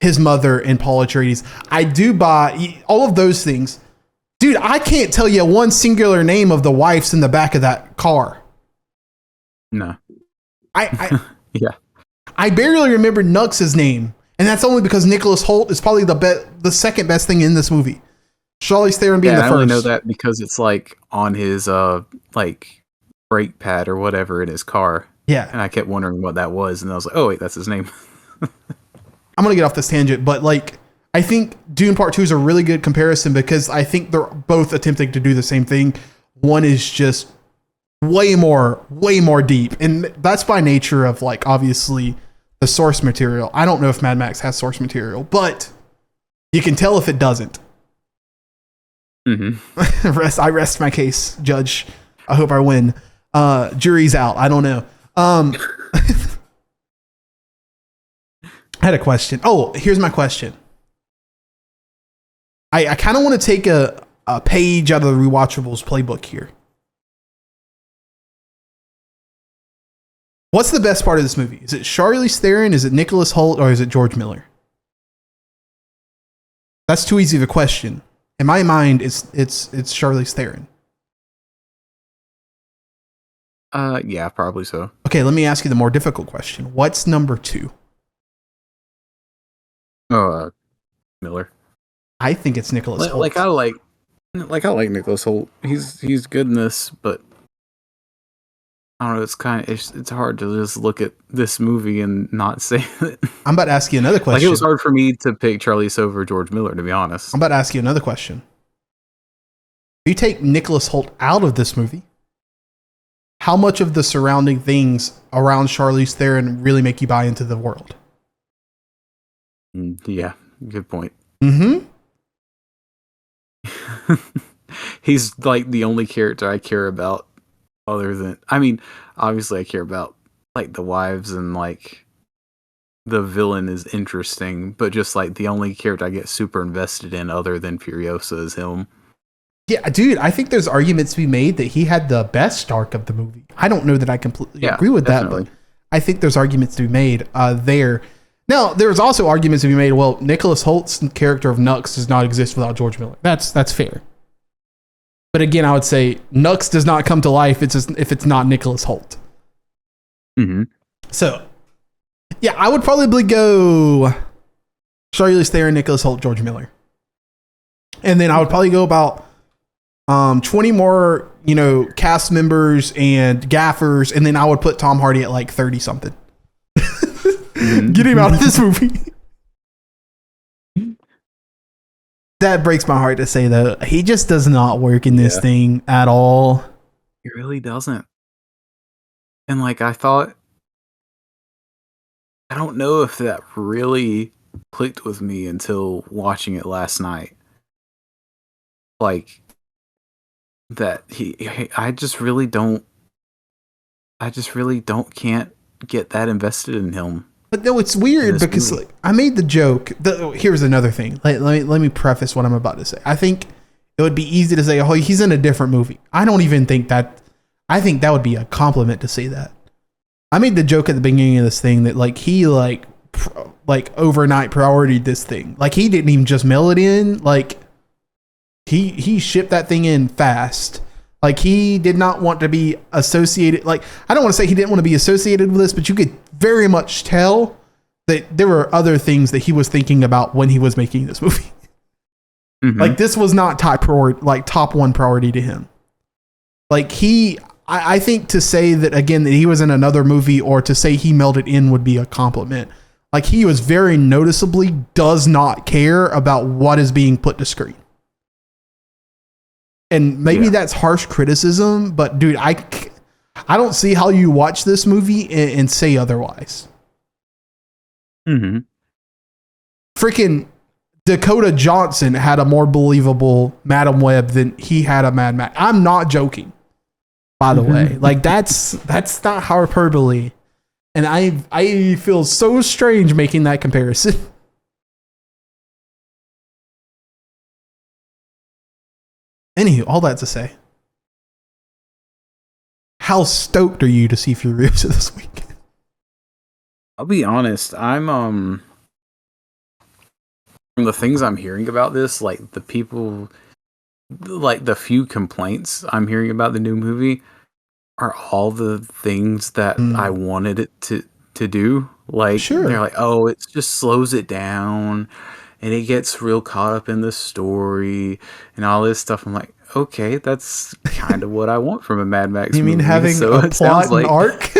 his mother and Paul Atreides. I do buy all of those things. Dude, I can't tell you one singular name of the wives in the back of that car. No. Yeah. I barely remember Nux's name, and that's only because Nicholas Hoult is probably the second best thing in this movie. Charlize Theron being the first. I only know that because it's like on his like brake pad or whatever in his car. Yeah. And I kept wondering what that was, and I was like, oh wait, that's his name. I'm gonna get off this tangent, but like I think Dune Part 2 is a really good comparison because I think they're both attempting to do the same thing. One is just way more deep, and that's by nature of like obviously the source material. I don't know if Mad Max has source material, but you can tell if it doesn't. I rest my case, Judge. I hope I win. Jury's out. I don't know. I had a question. Oh, here's my question. I kind of want to take a page out of the Rewatchables playbook here. What's the best part of this movie? Is it Charlize Theron? Is it Nicholas Hoult? Or is it George Miller? That's too easy of a question. In my mind, it's Charlize Theron. Yeah, probably so. Okay, let me ask you the more difficult question. What's number 2? Miller. I think it's Nicholas Hoult. I like Nicholas Hoult. He's good in this, but I don't know. It's hard to just look at this movie and not say it. I'm about to ask you another question. Like, it was hard for me to pick Charlize over George Miller, to be honest. I'm about to ask you another question. If you take Nicholas Hoult out of this movie, how much of the surrounding things around Charlize Theron really make you buy into the world? Yeah, good point. He's like the only character I care about other than, I mean, obviously I care about like the wives and like the villain is interesting, but just like the only character I get super invested in other than Furiosa is him. Yeah, dude, I think there's arguments to be made that he had the best arc of the movie. I don't know that I completely agree with definitely. that, but I think there's arguments to be made there. Now, there's also arguments to be made, well, Nicholas Holt's character of Nux does not exist without George Miller. That's fair. But again, I would say Nux does not come to life if it's not Nicholas Hoult. So, yeah, I would probably go Charlize Theron, Nicholas Hoult, George Miller. And then I would probably go about 20 more, cast members and gaffers, and then I would put Tom Hardy at like 30 something. Get him out of this movie. That breaks my heart to say, though. He just does not work in this thing at all. He really doesn't. And like, I thought, I don't know if that really clicked with me until watching it last night. Like, that I just really can't get that invested in him. But no, it's weird because like, I made the joke. Here's another thing. Let me preface what I'm about to say. I think it would be easy to say, oh, he's in a different movie. I don't even think that. I think that would be a compliment to say that. I made the joke at the beginning of this thing that like he like overnight prioritied this thing. Like he didn't even just mail it in. Like he shipped that thing in fast. Like he did not want to be associated. Like I don't want to say he didn't want to be associated with this, but you could very much tell that there were other things that he was thinking about when he was making this movie. Mhm. Like this was not top one priority to him. Like I think to say that again that he was in another movie or to say he melded in would be a compliment. Like he was very noticeably does not care about what is being put to screen. And maybe that's harsh criticism, but dude, I don't see how you watch this movie and say otherwise. Mm-hmm. Freaking Dakota Johnson had a more believable Madam Web than he had a Mad Max. I'm not joking, by the way. Like that's not hyperbole. And I feel so strange making that comparison. Anywho, all that to say, how stoked are you to see Furiosa this week? I'll be honest, I'm from the things I'm hearing about this, like the people, like the few complaints I'm hearing about the new movie are all the things that I wanted it to do. Like they're like, oh, it just slows it down and it gets real caught up in the story and all this stuff. I'm like, okay, that's kind of what I want from a Mad Max movie. You mean having a plot and arc?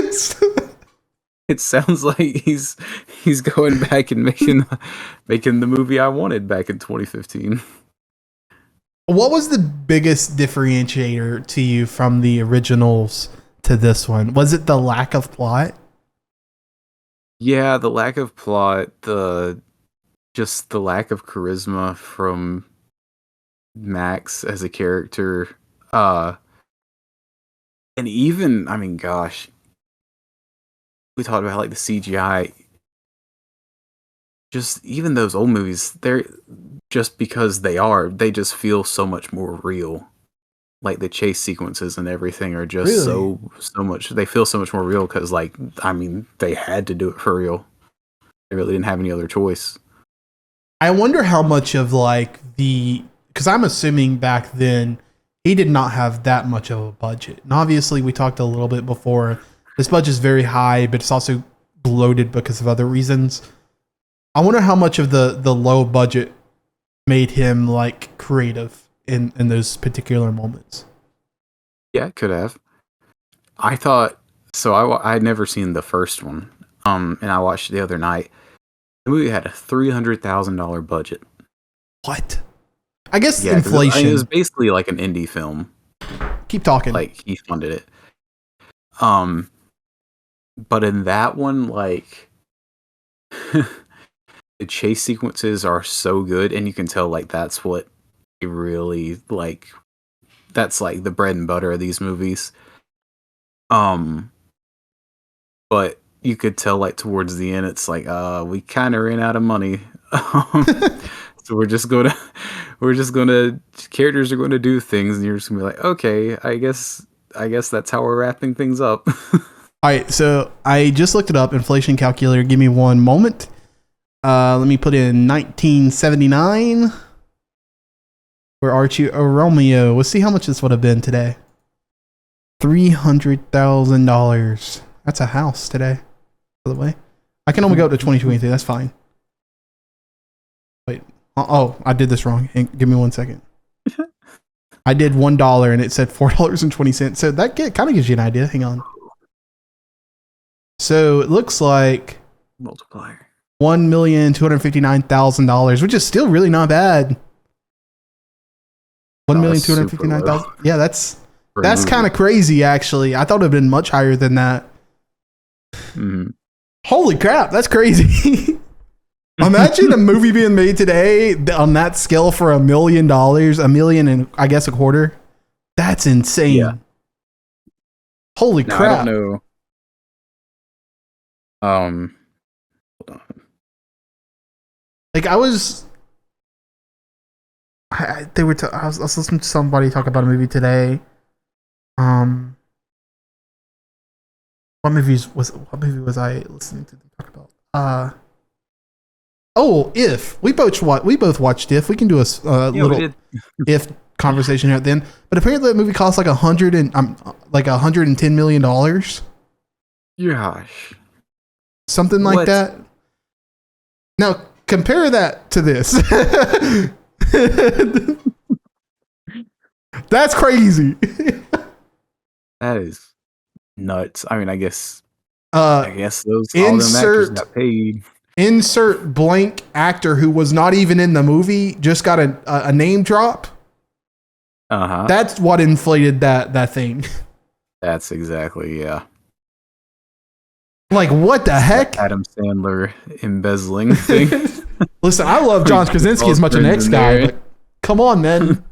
It sounds like he's going back and making the movie I wanted back in 2015. What was the biggest differentiator to you from the originals to this one? Was it the lack of plot? Yeah, the lack of plot, just the lack of charisma from Max as a character. And even, I mean, gosh, we talked about like the CGI. Just even those old movies, they're just because they just feel so much more real. Like the chase sequences and everything are just so much. They feel so much more real because, like, I mean, they had to do it for real. They really didn't have any other choice. I wonder how much of like because I'm assuming back then he did not have that much of a budget. And obviously we talked a little bit before, this budget is very high, but it's also bloated because of other reasons. I wonder how much of the low budget made him like creative in those particular moments. Yeah, could have. I thought so. I had never seen the first one, and I watched it the other night. The movie had a $300,000 budget. What? I guess inflation. It was basically like an indie film. Keep talking. Like he funded it. But in that one, like the chase sequences are so good, and you can tell like that's what he really like. That's like the bread and butter of these movies. But you could tell like towards the end, it's like, we kind of ran out of money. So we're just gonna characters are gonna do things, and you're just gonna be like, okay, I guess that's how we're wrapping things up. All right, so I just looked it up. Inflation calculator. Give me one moment. Let me put in 1979. Where are you? Oh, Romeo. Let's see how much this would have been today. $300,000. That's a house today, by the way. I can only go up to 2023. That's fine. Wait. Oh, I did this wrong. Give me 1 second. I did $1 and it said $4.20. So that kind of gives you an idea. Hang on. So it looks like multiplier $1,259,000, which is still really not bad. 1,259,000. Yeah, that's kind of crazy. Actually, I thought it'd been much higher than that. Mm-hmm. Holy crap, that's crazy. Imagine a movie being made today on that scale for $1 million, $1 million and I guess a quarter. That's insane. Yeah. Holy crap. I don't know. Hold on. Like I was listening to somebody talk about a movie today. What movie was I listening to them talk about? If we both watched If. We can do a little If conversation here at the end. But apparently that movie cost like $110 million. Gosh. Something like that. Now compare that to this. That's crazy. That is nuts. I mean, I guess those all them actors got paid. Insert blank actor who was not even in the movie just got a name drop. That's what inflated that thing. That's exactly, yeah. Like, what the heck? Adam Sandler embezzling thing. Listen, I love John Krasinski as much as the next guy, but come on, man.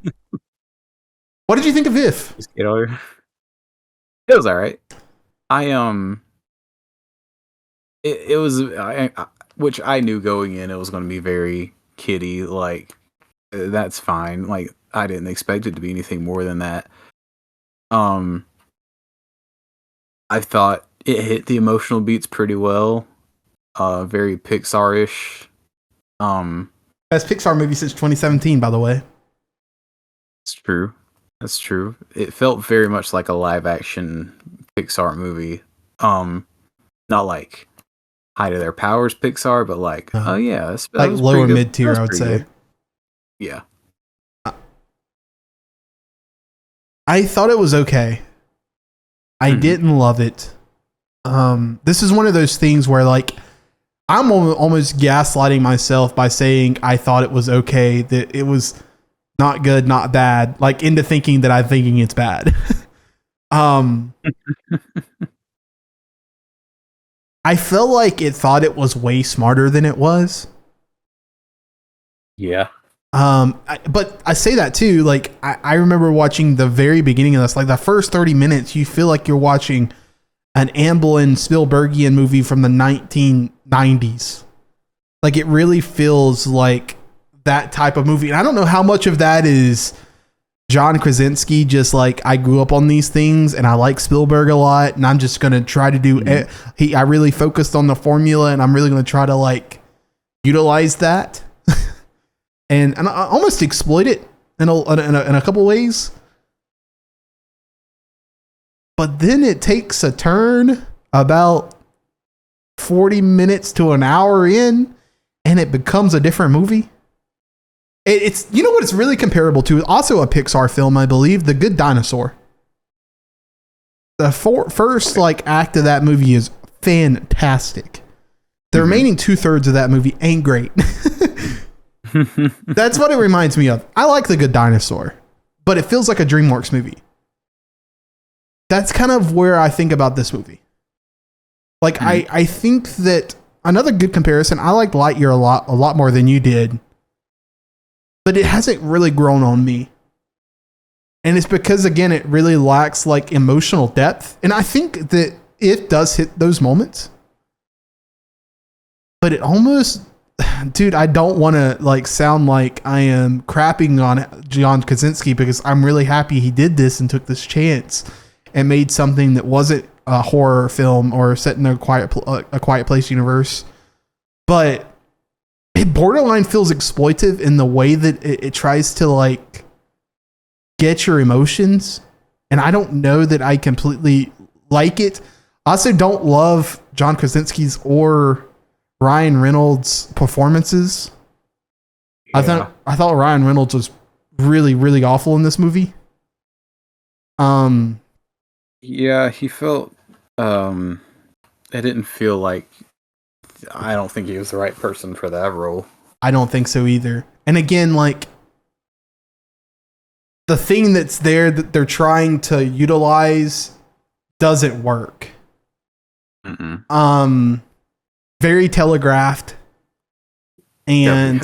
What did you think of If? It was all right. It was, which I knew going in, it was going to be very kiddie. Like, that's fine. Like, I didn't expect it to be anything more than that. I thought it hit the emotional beats pretty well. Very Pixar-ish. Best Pixar movie since 2017, by the way. It's true. That's true. It felt very much like a live-action Pixar movie. Not like Height of Their Powers Pixar, but like, oh yeah, that like was lower mid-tier, I would say. Good. Yeah. I thought it was okay. I didn't love it. This is one of those things where, like, I'm almost gaslighting myself by saying I thought it was okay, that it was not good, not bad, like, into thinking that I'm thinking it's bad. I felt like it thought it was way smarter than it was. Yeah. But I say that too, like, I remember watching the very beginning of this, like the first 30 minutes, you feel like you're watching an Amblin Spielbergian movie from the 1990s. Like, it really feels like that type of movie. And I don't know how much of that is John Krasinski, just like, I grew up on these things and I like Spielberg a lot, and I'm just going to try to do it. I really focused on the formula, and I'm really going to try to, like, utilize that and I almost exploit it in a couple ways. But then it takes a turn about 40 minutes to an hour in, and it becomes a different movie. It's, you know what it's really comparable to? Also a Pixar film, I believe, The Good Dinosaur. The first, like, act of that movie is fantastic. The remaining 2/3 of that movie ain't great. That's what it reminds me of. I like The Good Dinosaur, but it feels like a DreamWorks movie. That's kind of where I think about this movie. Like, I think that another good comparison, I liked Lightyear a lot more than you did, but it hasn't really grown on me. And it's because, again, it really lacks, like, emotional depth. And I think that it does hit those moments, but it almost, dude, I don't want to, like, sound like I am crapping on John Krasinski, because I'm really happy he did this and took this chance and made something that wasn't a horror film or set in a Quiet Place universe. But it borderline feels exploitive in the way that it tries to, like, get your emotions. And I don't know that I completely like it. I also don't love John Krasinski's or Ryan Reynolds' performances. Yeah. I thought Ryan Reynolds was really, really awful in this movie. Yeah, he felt, it didn't feel like, I don't think he was the right person for that role. I don't think so either. And again, like, the thing that's there that they're trying to utilize doesn't work. Very telegraphed, and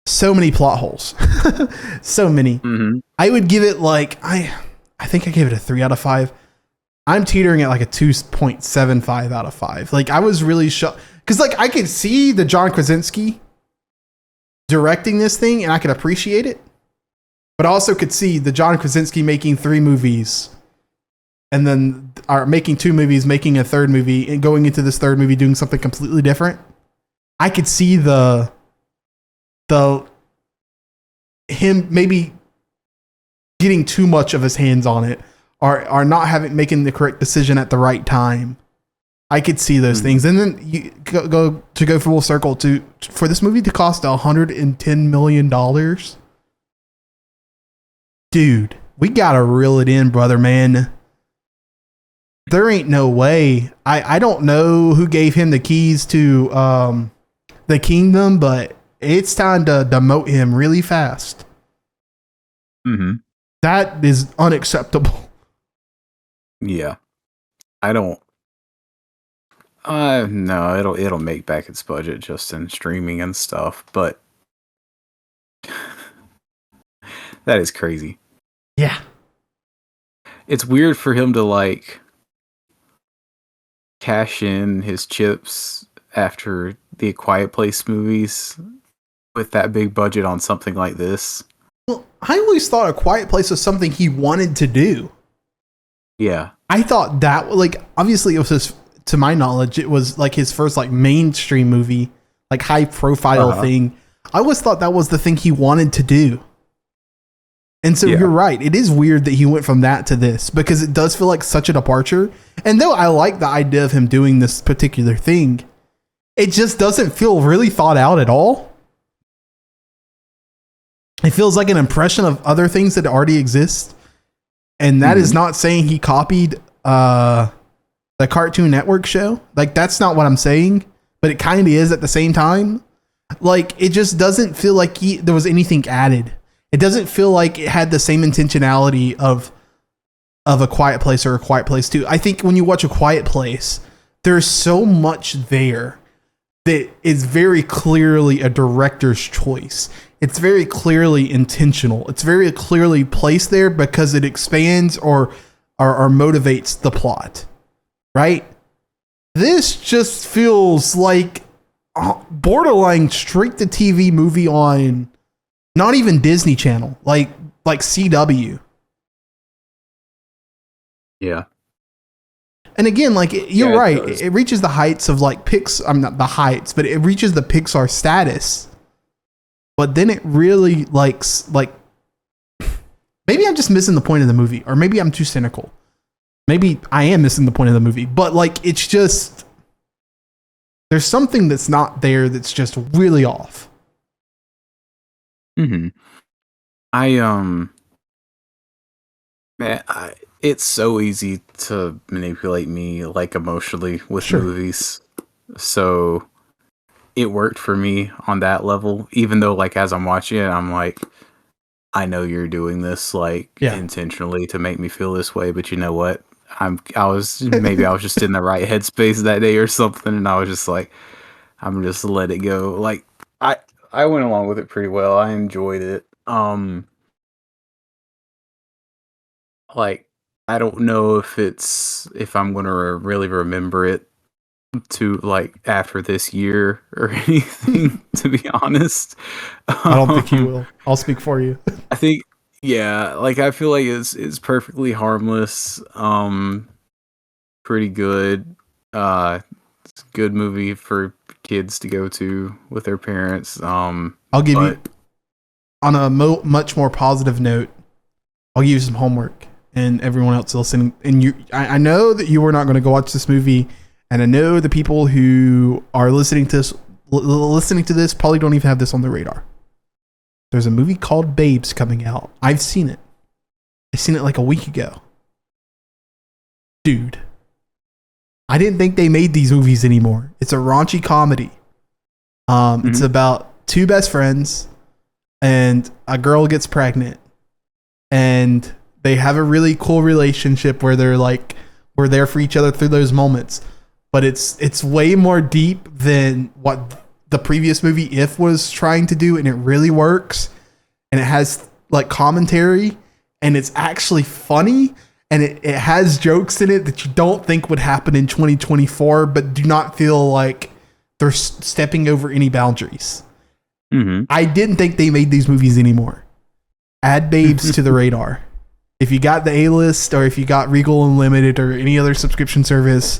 so many plot holes. So many. I would give it, like, I think I gave it a 3 out of 5. I'm teetering at like a 2.75 out of 5. Like, I was really shocked because, like, I could see the John Krasinski directing this thing and I could appreciate it, but I also could see the John Krasinski making 3 movies and then are making 2 movies, making a 3rd movie, and going into this 3rd movie doing something completely different. I could see him maybe getting too much of his hands on it, or not making the correct decision at the right time. I could see those things. And then you go full circle for this movie to cost $110 million. Dude, we gotta reel it in, brother, man. There ain't no way. I don't know who gave him the keys to the kingdom, but it's time to demote him really fast. Mm-hmm. That is unacceptable. Yeah. I don't. No, it'll make back its budget just in streaming and stuff, but that is crazy. Yeah. It's weird for him to like cash in his chips after the Quiet Place movies with that big budget on something like this. Well, I always thought A Quiet Place was something he wanted to do. Yeah. I thought that, like, obviously it was his, to my knowledge, it was like his first like mainstream movie, like high profile thing. I always thought that was the thing he wanted to do. And so you're right. It is weird that he went from that to this because it does feel like such a departure. And though I like the idea of him doing this particular thing, it just doesn't feel really thought out at all. It feels like an impression of other things that already exist. And that is not saying he copied the Cartoon Network show. Like, that's not what I'm saying, but it kind of is at the same time. Like, it just doesn't feel like there was anything added. It doesn't feel like it had the same intentionality of A Quiet Place or A Quiet Place 2. I think when you watch A Quiet Place, there's so much there that is very clearly a director's choice. It's very clearly intentional. It's very clearly placed there because it expands or motivates the plot, right? This just feels like borderline straight to TV movie on not even Disney Channel, like CW. Yeah. And again, like you're right, it reaches the heights of like I'm not the heights, but it reaches the Pixar status. But then it really like maybe I'm just missing the point of the movie, or maybe I'm too cynical. Maybe I am missing the point of the movie, but like it's just there's something that's not there that's just really off. Mm-hmm. It's so easy to manipulate me like emotionally with movies. So it worked for me on that level, even though like as I'm watching it, I'm like, I know you're doing this like intentionally to make me feel this way, but you know what? I was just in the right headspace that day or something, and I was just like, I'm just let it go. Like I went along with it pretty well. I enjoyed it. Like I don't know if I'm gonna really remember it to like after this year or anything, to be honest. I don't think you will. I'll speak for you. I think like I feel like it's perfectly harmless, pretty good. It's a good movie for kids to go to with their parents. I'll give you on a much more positive note, I'll give you some homework, and everyone else listening, and I know that you are not going to go watch this movie. And I know the people who are listening to this probably don't even have this on their radar. There's a movie called Babes coming out. I've seen it. I've seen it like a week ago. Dude, I didn't think they made these movies anymore. It's a raunchy comedy. It's about two best friends and a girl gets pregnant. And they have a really cool relationship where we're there for each other through those moments. But it's way more deep than what the previous movie If was trying to do, and it really works. And it has like commentary, and it's actually funny, and it has jokes in it that you don't think would happen in 2024, but do not feel like they're stepping over any boundaries. Mm-hmm. I didn't think they made these movies anymore. Add Babes to the radar. If you got the A-list, or if you got Regal Unlimited or any other subscription service,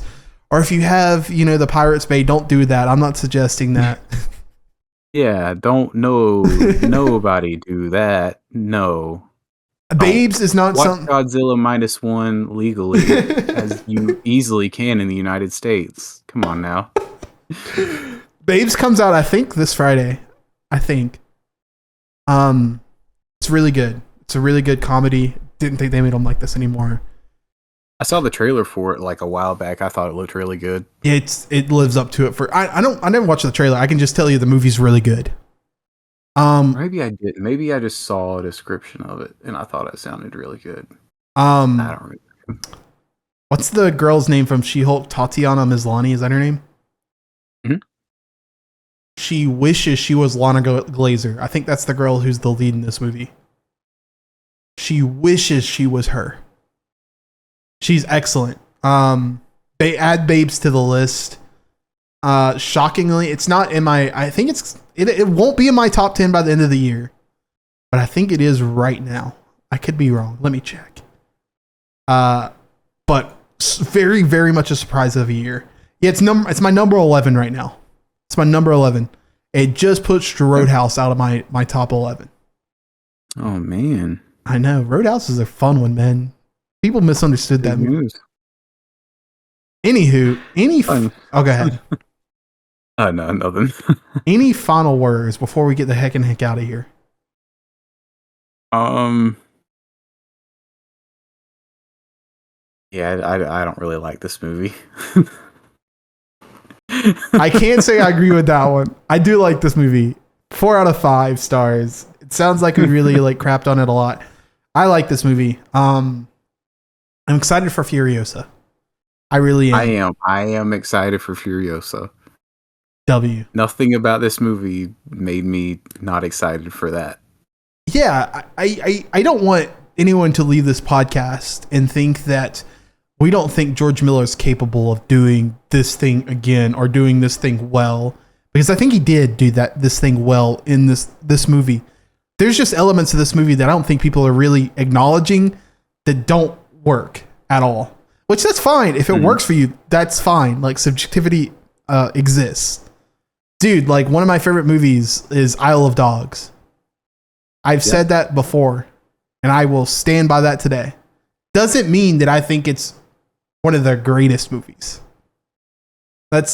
or if you have, the Pirates Bay, don't do that. I'm not suggesting that. Yeah, don't nobody do that. No. Babes is not Watch something. Godzilla -1 legally, as you easily can in the United States. Come on now. Babes comes out, I think, this Friday. I think. It's really good. It's a really good comedy. Didn't think they made them like this anymore. I saw the trailer for it like a while back. I thought it looked really good. It lives up to it. I never watched the trailer. I can just tell you the movie's really good. Maybe I did. Maybe I just saw a description of it and I thought it sounded really good. I don't remember. What's the girl's name from She-Hulk? Tatiana Maslany, is that her name? Mm-hmm. She wishes she was Lana Glazer. I think that's the girl who's the lead in this movie. She wishes she was her. She's excellent. They add Babes to the list. Shockingly, it's not in my. I think it won't be in my top 10 by the end of the year, but I think it is right now. I could be wrong. Let me check. But very, very much a surprise of a year. Yeah, it's my number 11 right now. It's my number 11. It just pushed Roadhouse out of my top 11. Oh man, I know Roadhouse is a fun one, man. People misunderstood that movie. Anywho, go ahead. No, nothing. Any final words before we get the heck out of here? Yeah, I don't really like this movie. I can't say I agree with that one. I do like this movie. 4 out of 5 stars. It sounds like we really like crapped on it a lot. I like this movie. I'm excited for Furiosa. I really am. I am excited for Furiosa. W. Nothing about this movie made me not excited for that. Yeah, I don't want anyone to leave this podcast and think that we don't think George Miller is capable of doing this thing again or doing this thing well, because I think he did do this thing well in this movie. There's just elements of this movie that I don't think people are really acknowledging that don't work at all, which that's fine. If it works for you, that's fine. Like, subjectivity exists. Dude, like, one of my favorite movies is Isle of Dogs. I've said that before, and I will stand by that today. Doesn't mean that I think it's one of the greatest movies.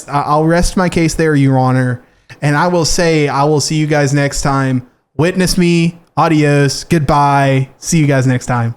I'll rest my case there, Your Honor. And I will say, I will see you guys next time. Witness me. Adios. Goodbye. See you guys next time.